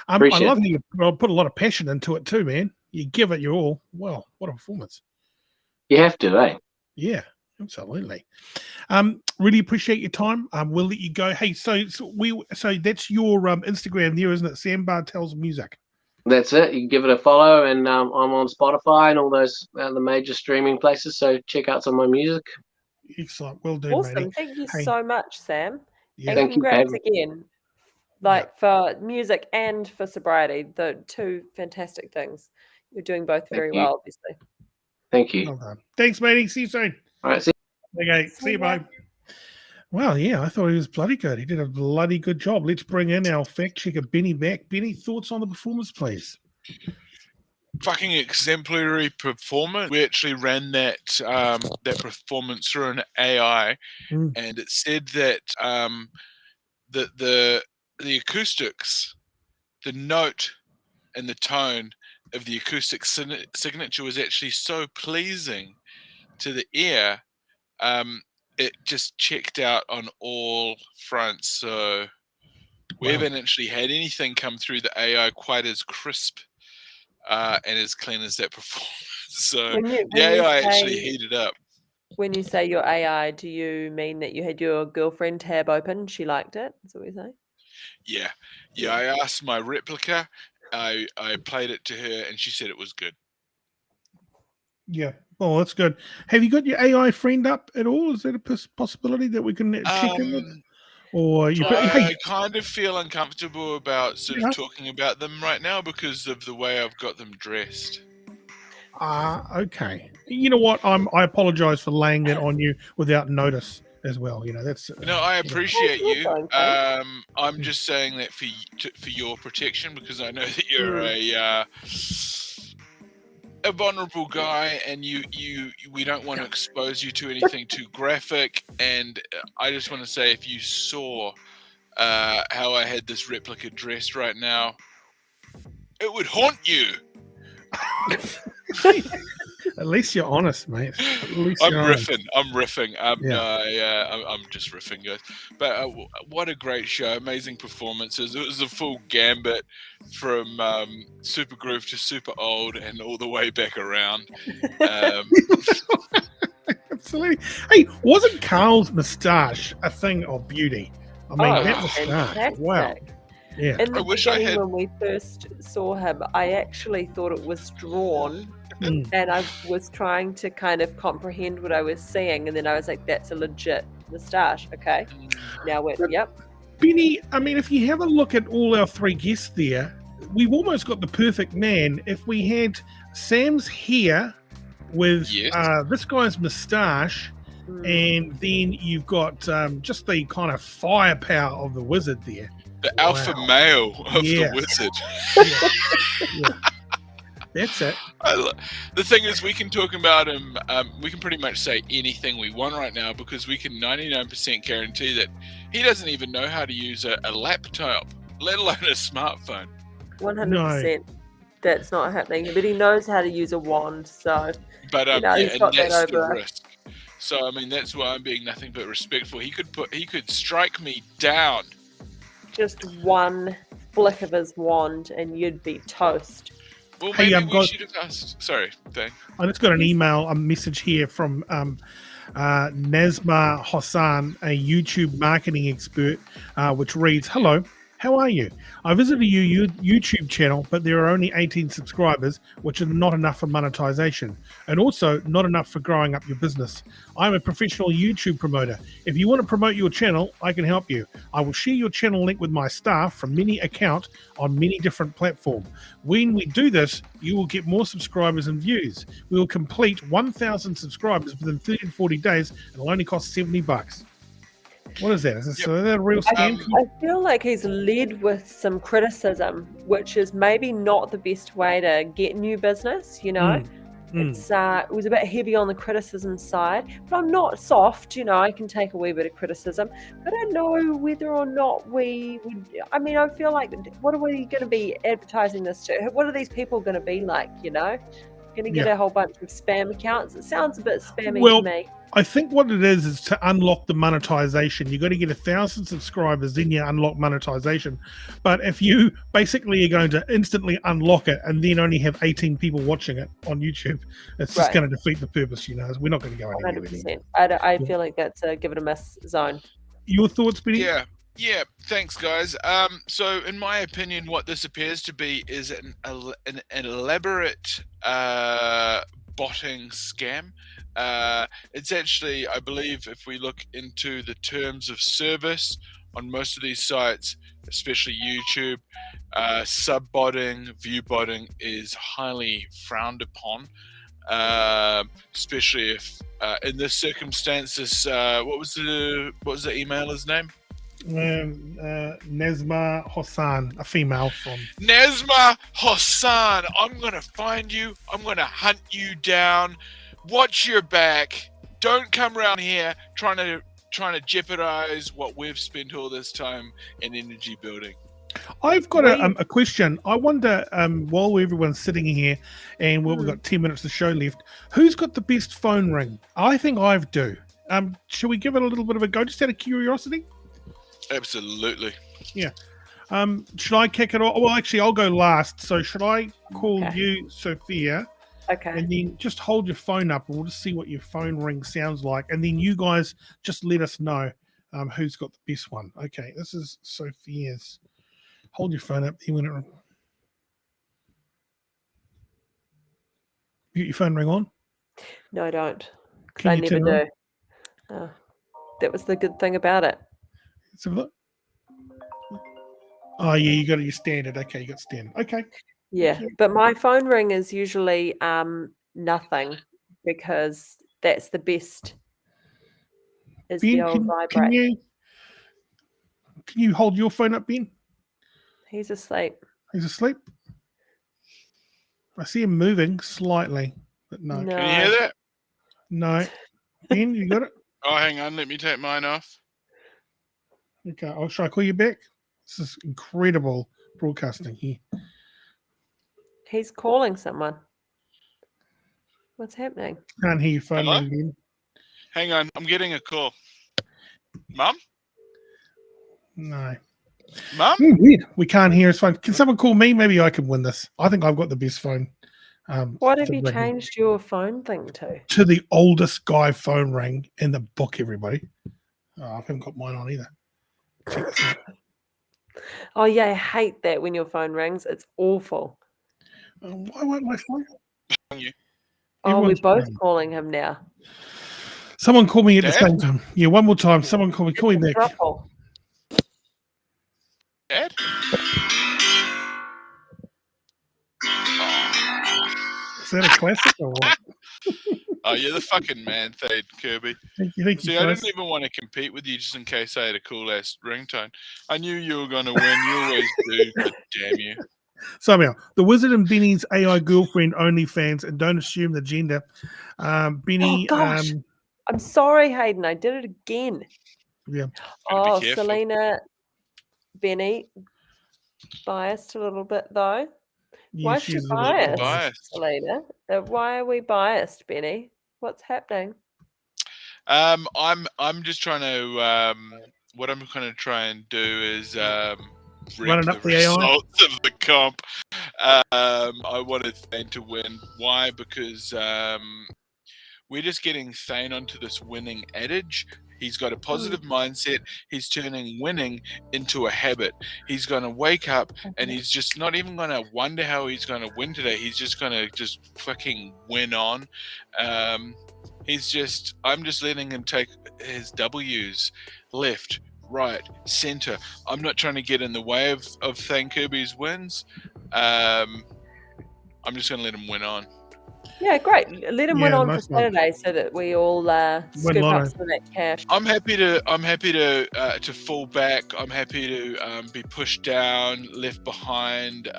[SPEAKER 1] I love how you put a lot of passion into it too, man. You give it your all. Well, what a performance.
[SPEAKER 6] You have to, eh?
[SPEAKER 1] Yeah, absolutely. Really appreciate your time. We'll let you go. Hey, so that's your Instagram there, isn't it? Sam Bartells Music.
[SPEAKER 6] That's it. You can give it a follow, and I'm on Spotify and all those the major streaming places. So check out some of my music.
[SPEAKER 1] Excellent. Well done,
[SPEAKER 2] Awesome.
[SPEAKER 1] matey.
[SPEAKER 2] Thank you so much, Sam.
[SPEAKER 1] Yeah.
[SPEAKER 2] And congrats again. For music and for sobriety, the two fantastic things. You're doing both very well, obviously.
[SPEAKER 6] Thank you.
[SPEAKER 1] Well done. Thanks, matey. See you soon.
[SPEAKER 6] All right. See you.
[SPEAKER 1] Okay. See you, bye. Well, yeah, I thought he was bloody good. He did a bloody good job. Let's bring in our fact checker, Benny Mack. Benny, thoughts on the performance, please?
[SPEAKER 3] fucking exemplary performance. We actually ran that that performance through an AI, and it said that the acoustics, the note and the tone of the acoustic signature was actually so pleasing to the ear. It just checked out on all fronts. So we haven't actually had anything come through the AI quite as crisp and as clean as that performance. So the AI actually heated up.
[SPEAKER 2] When you say your AI, do you mean that you had your girlfriend tab open? She liked it? Is that what you're saying?
[SPEAKER 3] Yeah. I asked my replica. I played it to her, and she said it was good.
[SPEAKER 1] Yeah. Oh, that's good. Have you got your AI friend up at all? Is that a possibility that we can check in with? Or
[SPEAKER 3] I kind of feel uncomfortable about sort of talking about them right now because of the way I've got them dressed.
[SPEAKER 1] Okay. You know what? I apologize for laying that on you without notice as well. You know, that's.
[SPEAKER 3] I appreciate you. I'm just saying that for your protection, because I know that you're a vulnerable guy, and we don't want to expose you to anything too graphic. And I just want to say, if you saw how I had this replica dressed right now, it would haunt you.
[SPEAKER 1] At least you're honest, mate.
[SPEAKER 3] I'm riffing. I'm just riffing, guys. But what a great show! Amazing performances. It was a full gambit from super groove to super old and all the way back around.
[SPEAKER 1] Absolutely. Hey, wasn't Karl's moustache a thing of beauty? I mean, that moustache. Wow. Yeah.
[SPEAKER 2] In the beginning, when we first saw him, I actually thought it was drawn, and I was trying to kind of comprehend what I was seeing, and then I was like, "That's a legit moustache." Okay, now we're
[SPEAKER 1] Benny. I mean, if you have a look at all our three guests there, we've almost got the perfect man. If we had Sam's hair with this guy's moustache. And then you've got just the kind of firepower of the wizard there.
[SPEAKER 3] The alpha male of the wizard.
[SPEAKER 1] Yeah. That's it.
[SPEAKER 3] The thing is, we can talk about him. We can pretty much say anything we want right now because we can 99% guarantee that he doesn't even know how to use a laptop, let alone a smartphone.
[SPEAKER 2] 100%. That's not happening. But he knows how to use a wand, so.
[SPEAKER 3] But and that's the risk. So I mean, that's why I'm being nothing but respectful. He could strike me down.
[SPEAKER 2] Just one flick of his wand, and you'd be toast.
[SPEAKER 3] Well, maybe we should have asked. Sorry, Thane.
[SPEAKER 1] I just got a message here from Nazma Hassan, a YouTube marketing expert, which reads, "Hello. How are you? I visited your YouTube channel, but there are only 18 subscribers, which are not enough for monetization, and also not enough for growing up your business. I'm a professional YouTube promoter. If you want to promote your channel, I can help you. I will share your channel link with my staff from many accounts on many different platforms. When we do this, you will get more subscribers and views. We will complete 1,000 subscribers within 30 to 40 days, and it'll only cost $70. What is that? Is that a real scam?
[SPEAKER 2] I feel like he's led with some criticism, which is maybe not the best way to get new business, you know? It was a bit heavy on the criticism side, but I'm not soft, I can take a wee bit of criticism. I don't know whether or not we would, I feel like, what are we going to be advertising this to? What are these people going to be like, Going to get a whole bunch of spam accounts? It sounds a bit spammy to me.
[SPEAKER 1] I think what it is to unlock the monetization. You got to get 1,000 subscribers, then you unlock monetization. But if you basically are going to instantly unlock it and then only have 18 people watching it on YouTube, it's just going to defeat the purpose. We're not going to go anywhere.
[SPEAKER 2] 100%. I feel like that's a give it a miss zone.
[SPEAKER 1] Your thoughts, Benny?
[SPEAKER 3] Yeah. Thanks, guys. So, in my opinion, what this appears to be is an elaborate botting scam. It's actually, I believe, if we look into the terms of service on most of these sites, especially YouTube, sub-botting, view-botting is highly frowned upon, especially if in this circumstances, what was the emailer's name?
[SPEAKER 1] Nezma Hossan, a female from.
[SPEAKER 3] Nezma Hassan, I'm gonna find you. I'm gonna hunt you down. Watch your back. Don't come around here trying to jeopardize what we've spent all this time in energy building.
[SPEAKER 1] I've got a question. I wonder, while everyone's sitting here and we've got 10 minutes of the show left, who's got the best phone ring? I think I do. Shall we give it a little bit of a go, just out of curiosity?
[SPEAKER 3] Absolutely.
[SPEAKER 1] Yeah. Should I kick it off? Well, actually, I'll go last. So should I call you, Sophia?
[SPEAKER 2] Okay.
[SPEAKER 1] And then just hold your phone up and we'll just see what your phone ring sounds like. And then you guys just let us know who's got the best one. Okay, this is Sophia's. Hold your phone up. You got your phone ring on?
[SPEAKER 2] No, I don't.
[SPEAKER 1] Can
[SPEAKER 2] I
[SPEAKER 1] you
[SPEAKER 2] never
[SPEAKER 1] turn it
[SPEAKER 2] do. That was the good thing about it.
[SPEAKER 1] Let's have a look. Oh, yeah, you got your standard. Okay, you got standard. Okay.
[SPEAKER 2] Yeah, but my phone ring is usually nothing because that's the best. Is the
[SPEAKER 1] Ben,
[SPEAKER 2] old vibrate.
[SPEAKER 1] can you hold your phone up, Ben?
[SPEAKER 2] He's asleep.
[SPEAKER 1] He's asleep. I see him moving slightly, but no.
[SPEAKER 2] No.
[SPEAKER 3] Can you hear that?
[SPEAKER 1] No. Ben, you got it?
[SPEAKER 3] Oh, hang on. Let me take mine off.
[SPEAKER 1] Okay, shall I call you back? This is incredible broadcasting here.
[SPEAKER 2] He's calling someone. What's happening?
[SPEAKER 1] Can't hear your phone
[SPEAKER 3] Hello?
[SPEAKER 1] ring, Ben.
[SPEAKER 3] Hang on. I'm getting a call. Mum?
[SPEAKER 1] No.
[SPEAKER 3] Mum?
[SPEAKER 1] Weird. We can't hear his phone. Can someone call me? Maybe I can win this. I think I've got the best phone.
[SPEAKER 2] What have
[SPEAKER 1] for
[SPEAKER 2] you
[SPEAKER 1] ringing.
[SPEAKER 2] changed your phone thing to?
[SPEAKER 1] To the oldest guy phone ring in the book, everybody. Oh, I haven't got mine on either. Check this out.
[SPEAKER 2] Oh, yeah, I hate that when your phone rings. It's awful.
[SPEAKER 1] Why won't my phone?
[SPEAKER 2] Oh, we're
[SPEAKER 1] Everyone's
[SPEAKER 2] both
[SPEAKER 1] phone.
[SPEAKER 2] calling him now.
[SPEAKER 1] Someone call me at the
[SPEAKER 3] Dad?
[SPEAKER 1] same time. Yeah, one more time. Someone call me. Call me back.
[SPEAKER 2] Thruple.
[SPEAKER 3] Dad?
[SPEAKER 1] Is that a classic or what?
[SPEAKER 3] Oh, you're the fucking man, Thane, Kirby.
[SPEAKER 1] Thank you,
[SPEAKER 3] See, I
[SPEAKER 1] guys.
[SPEAKER 3] didn't even want to compete with you just in case I had a cool ass ringtone. I knew you were going to win. You always do. But damn you.
[SPEAKER 1] Somehow, the Wizard and Benny's AI girlfriend OnlyFans, and don't assume the gender. Benny.
[SPEAKER 2] Oh, gosh. I'm sorry, Hayden. I did it again.
[SPEAKER 1] Yeah.
[SPEAKER 3] Gotta be careful.
[SPEAKER 2] Selena, Benny, biased a little bit though.
[SPEAKER 1] Yeah,
[SPEAKER 2] Why is she
[SPEAKER 1] she's a little bit
[SPEAKER 2] biased, Selena? Why are we biased, Benny? What's happening?
[SPEAKER 3] I'm just trying to what I'm going to try and do is
[SPEAKER 1] Running up
[SPEAKER 3] the
[SPEAKER 1] the AI?
[SPEAKER 3] results of the comp. I wanted Thane to win. Why? Because we're just getting Thane onto this winning adage. He's got a positive mindset. He's turning winning into a habit. He's going to wake up and he's just not even going to wonder how he's going to win today. He's just going to just fucking win on. I'm just letting him take his W's left, right, center. I'm not trying to get in the way of Thane Kirby's wins. I'm just going to let him win on.
[SPEAKER 2] Yeah, great. Let him win
[SPEAKER 1] Yeah,
[SPEAKER 2] on for
[SPEAKER 1] nice one.
[SPEAKER 2] Saturday so that we all scoop
[SPEAKER 1] lotto.
[SPEAKER 2] up some of that cash.
[SPEAKER 3] I'm happy to fall back. I'm happy to be pushed down, left behind,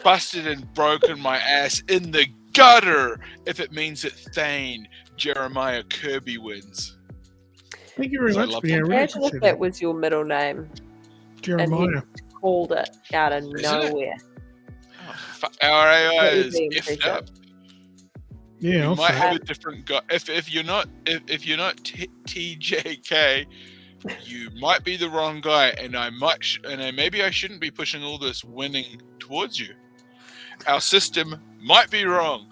[SPEAKER 3] busted and broken my ass in the gutter if it means that Thane Jeremiah Kirby wins.
[SPEAKER 1] Thank you very
[SPEAKER 3] So I
[SPEAKER 1] much.
[SPEAKER 3] love
[SPEAKER 1] Ben. I really
[SPEAKER 2] Imagine if
[SPEAKER 1] appreciate
[SPEAKER 2] that
[SPEAKER 1] it.
[SPEAKER 2] was your middle name
[SPEAKER 1] Jeremiah.
[SPEAKER 2] called it out of
[SPEAKER 3] Isn't it?
[SPEAKER 2] nowhere.
[SPEAKER 3] Our AI
[SPEAKER 2] That would
[SPEAKER 3] is
[SPEAKER 2] be
[SPEAKER 3] effed
[SPEAKER 2] impressive.
[SPEAKER 3] up.
[SPEAKER 1] Yeah,
[SPEAKER 3] You
[SPEAKER 1] I'll
[SPEAKER 3] might
[SPEAKER 1] say
[SPEAKER 3] have
[SPEAKER 1] it.
[SPEAKER 3] a different guy. If you're not TJK, you might be the wrong guy, and maybe I shouldn't be pushing all this winning towards you. Our system might be wrong.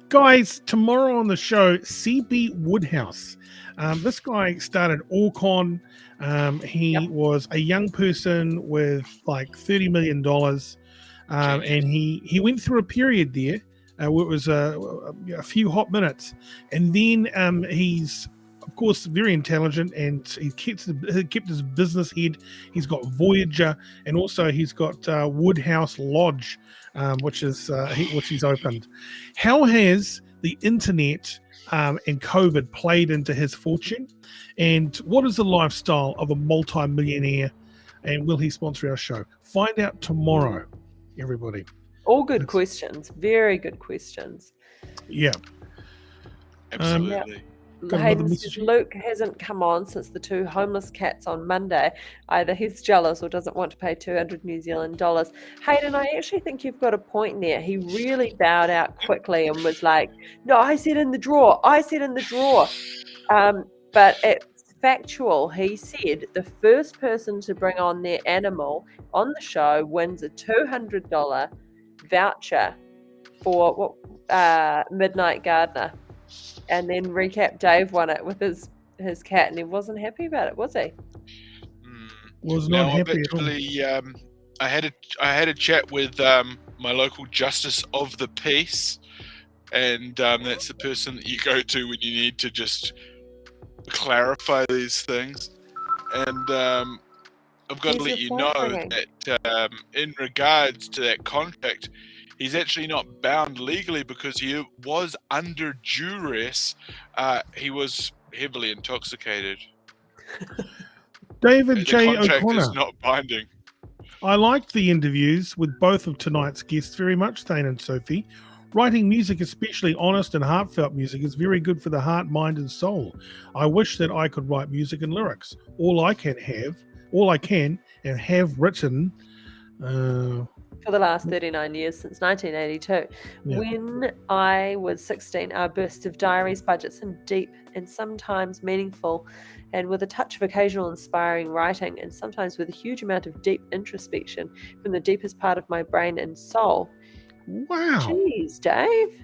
[SPEAKER 1] Guys, tomorrow on the show, CB Woodhouse. This guy started Orcon. He was a young person with like $30 million. And he went through a period there where it was a few hot minutes. And then he's, of course, very intelligent, and he kept his business head. He's got Voyager, and also he's got Woodhouse Lodge, which he's opened. How has the internet and COVID played into his fortune? And what is the lifestyle of a multi-millionaire? And will he sponsor our show? Find out tomorrow, everybody.
[SPEAKER 2] All good questions. Very good questions.
[SPEAKER 1] Yeah.
[SPEAKER 3] Absolutely.
[SPEAKER 1] Got another
[SPEAKER 2] Hayden
[SPEAKER 1] message
[SPEAKER 2] says
[SPEAKER 1] here?
[SPEAKER 2] Luke hasn't come on since the 2 homeless cats on Monday. Either he's jealous or doesn't want to pay 200 New Zealand dollars. Hayden, I actually think you've got a point there. He really bowed out quickly and was like, no, I said in the drawer. I said in the drawer. But it's factual. He said the first person to bring on their animal on the show wins a $200 voucher for Midnight Gardener. And then recap, Dave won it with his cat, and he wasn't happy about it, was he?
[SPEAKER 1] Was not happy at all.
[SPEAKER 3] I had a chat with my local justice of the peace, and that's the person that you go to when you need to just clarify these things. And I've got to let you know that in regards to that contract, he's actually not bound legally because he was under duress. He was heavily intoxicated.
[SPEAKER 1] David J.
[SPEAKER 3] The contract
[SPEAKER 1] O'Connor.
[SPEAKER 3] is not binding.
[SPEAKER 1] I liked the interviews with both of tonight's guests very much, Thane and Sophie. Writing music, especially honest and heartfelt music, is very good for the heart, mind, and soul. I wish that I could write music and lyrics. All I can and have written.
[SPEAKER 2] For the last 39 years, since 1982.
[SPEAKER 1] Yeah.
[SPEAKER 2] When I was 16, our burst of diaries, budgets, and deep and sometimes meaningful, and with a touch of occasional inspiring writing, and sometimes with a huge amount of deep introspection from the deepest part of my brain and soul.
[SPEAKER 1] Wow.
[SPEAKER 2] Jeez, Dave.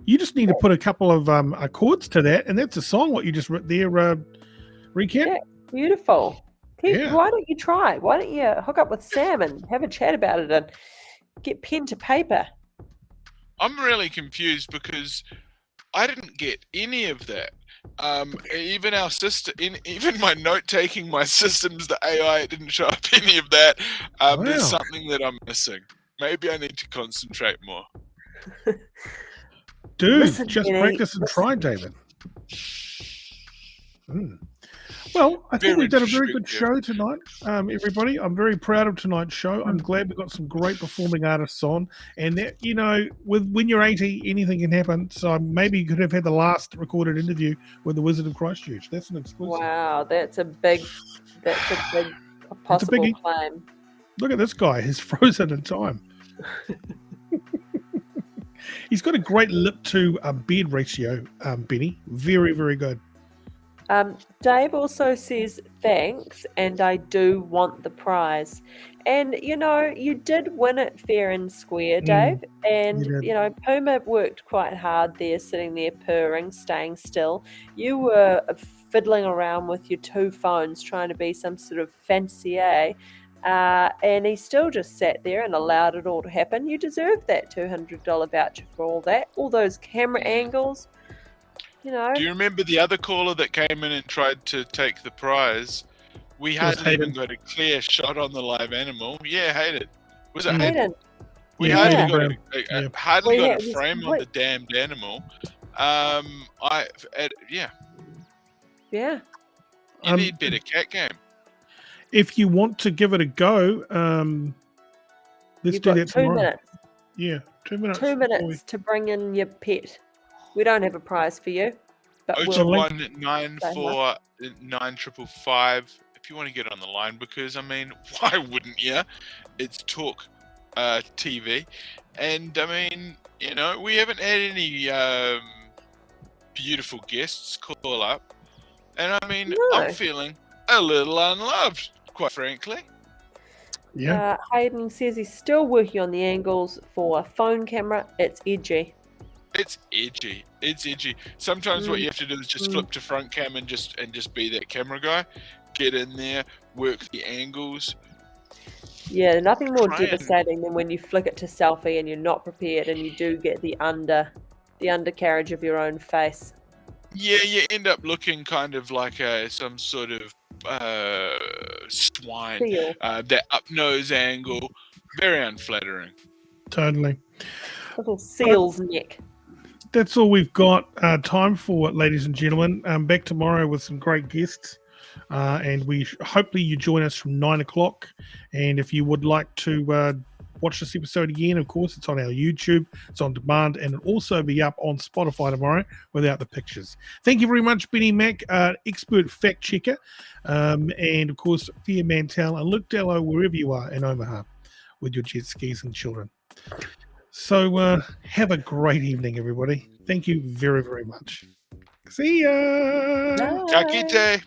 [SPEAKER 1] You just need to put a couple of chords to that, and that's a song, what you just wrote there, recap.
[SPEAKER 2] Yeah, beautiful.
[SPEAKER 1] Yeah.
[SPEAKER 2] Why don't you try? Why don't you hook up with Sam and have a chat about it and get pen to paper?
[SPEAKER 3] I'm really confused because I didn't get any of that. Even our system, even my note-taking, my systems, the AI, it didn't show up any of that. There's
[SPEAKER 1] Wow.
[SPEAKER 3] something that I'm missing. Maybe I need to concentrate more.
[SPEAKER 1] Dude,
[SPEAKER 2] Listen,
[SPEAKER 1] just
[SPEAKER 2] Benny,
[SPEAKER 1] practice and try, David. Well, I think
[SPEAKER 3] Very
[SPEAKER 1] we've done a very good
[SPEAKER 3] introspective.
[SPEAKER 1] show tonight, everybody. I'm very proud of tonight's show. I'm glad we got some great performing artists on. And that, when you're 80, anything can happen. So maybe you could have had the last recorded interview with the Wizard of Christchurch. That's an exclusive.
[SPEAKER 2] Wow, that's a big possible
[SPEAKER 1] biggie.
[SPEAKER 2] claim.
[SPEAKER 1] Look at this guy. He's frozen in time. He's got a great lip to beard ratio, Benny. Very, very good.
[SPEAKER 2] Dave also says thanks, and I do want the prize. And you did win it fair and square, Dave. And
[SPEAKER 1] you did.
[SPEAKER 2] Puma worked quite hard there, sitting there purring, staying still. You were fiddling around with your 2 phones, trying to be some sort of fancier. And he still just sat there and allowed it all to happen. You deserve that $200 voucher for all that, all those camera angles.
[SPEAKER 3] Do you remember the other caller that came in and tried to take the prize? We hadn't even got a clear shot on the live animal. Yeah, Hayden. Was it Hayden?
[SPEAKER 2] Hayden.
[SPEAKER 3] We
[SPEAKER 1] Yeah,
[SPEAKER 3] hardly
[SPEAKER 1] Hayden.
[SPEAKER 3] hardly got a
[SPEAKER 2] Yeah,
[SPEAKER 3] frame on the damned animal.
[SPEAKER 2] Yeah.
[SPEAKER 3] You need better cat game.
[SPEAKER 1] If you want to give it a go, let's
[SPEAKER 2] You've
[SPEAKER 1] do
[SPEAKER 2] got
[SPEAKER 1] that
[SPEAKER 2] 2
[SPEAKER 1] tomorrow.
[SPEAKER 2] minutes.
[SPEAKER 1] Yeah, 2 minutes.
[SPEAKER 2] 2 minutes to bring in your pet. We don't have a prize for you, but we'll
[SPEAKER 3] 02194 9555. If you want to get on the line, because why wouldn't you? It's Talk TV, and we haven't had any beautiful guests call up, and
[SPEAKER 2] No.
[SPEAKER 3] I'm feeling a little unloved, quite frankly.
[SPEAKER 1] Yeah.
[SPEAKER 2] Hayden says he's still working on the angles for a phone camera. It's edgy.
[SPEAKER 3] It's edgy. It's edgy. Sometimes what you have to do is just flip to front cam and just be that camera guy. Get in there, work the angles.
[SPEAKER 2] Yeah, nothing more
[SPEAKER 3] Try and-
[SPEAKER 2] devastating than when you flick it to selfie and you're not prepared and you do get the undercarriage of your own face.
[SPEAKER 3] Yeah, you end up looking kind of like some sort of swine.
[SPEAKER 2] Seal.
[SPEAKER 3] That up nose angle, very unflattering.
[SPEAKER 1] Totally.
[SPEAKER 2] Little seal's neck.
[SPEAKER 1] that's all we've got time for, ladies and gentlemen. Back tomorrow with some great guests. And hopefully you join us from 9 o'clock. And if you would like to watch this episode again, of course, it's on our YouTube. It's on demand, and it'll also be up on Spotify tomorrow without the pictures. Thank you very much, Benny Mack, expert fact checker, and of course, Thea Mantell and Luke Dallow, wherever you are in Omaha with your jet skis and children. So have a great evening, everybody. Thank you very, very much. See ya.
[SPEAKER 3] Kakite.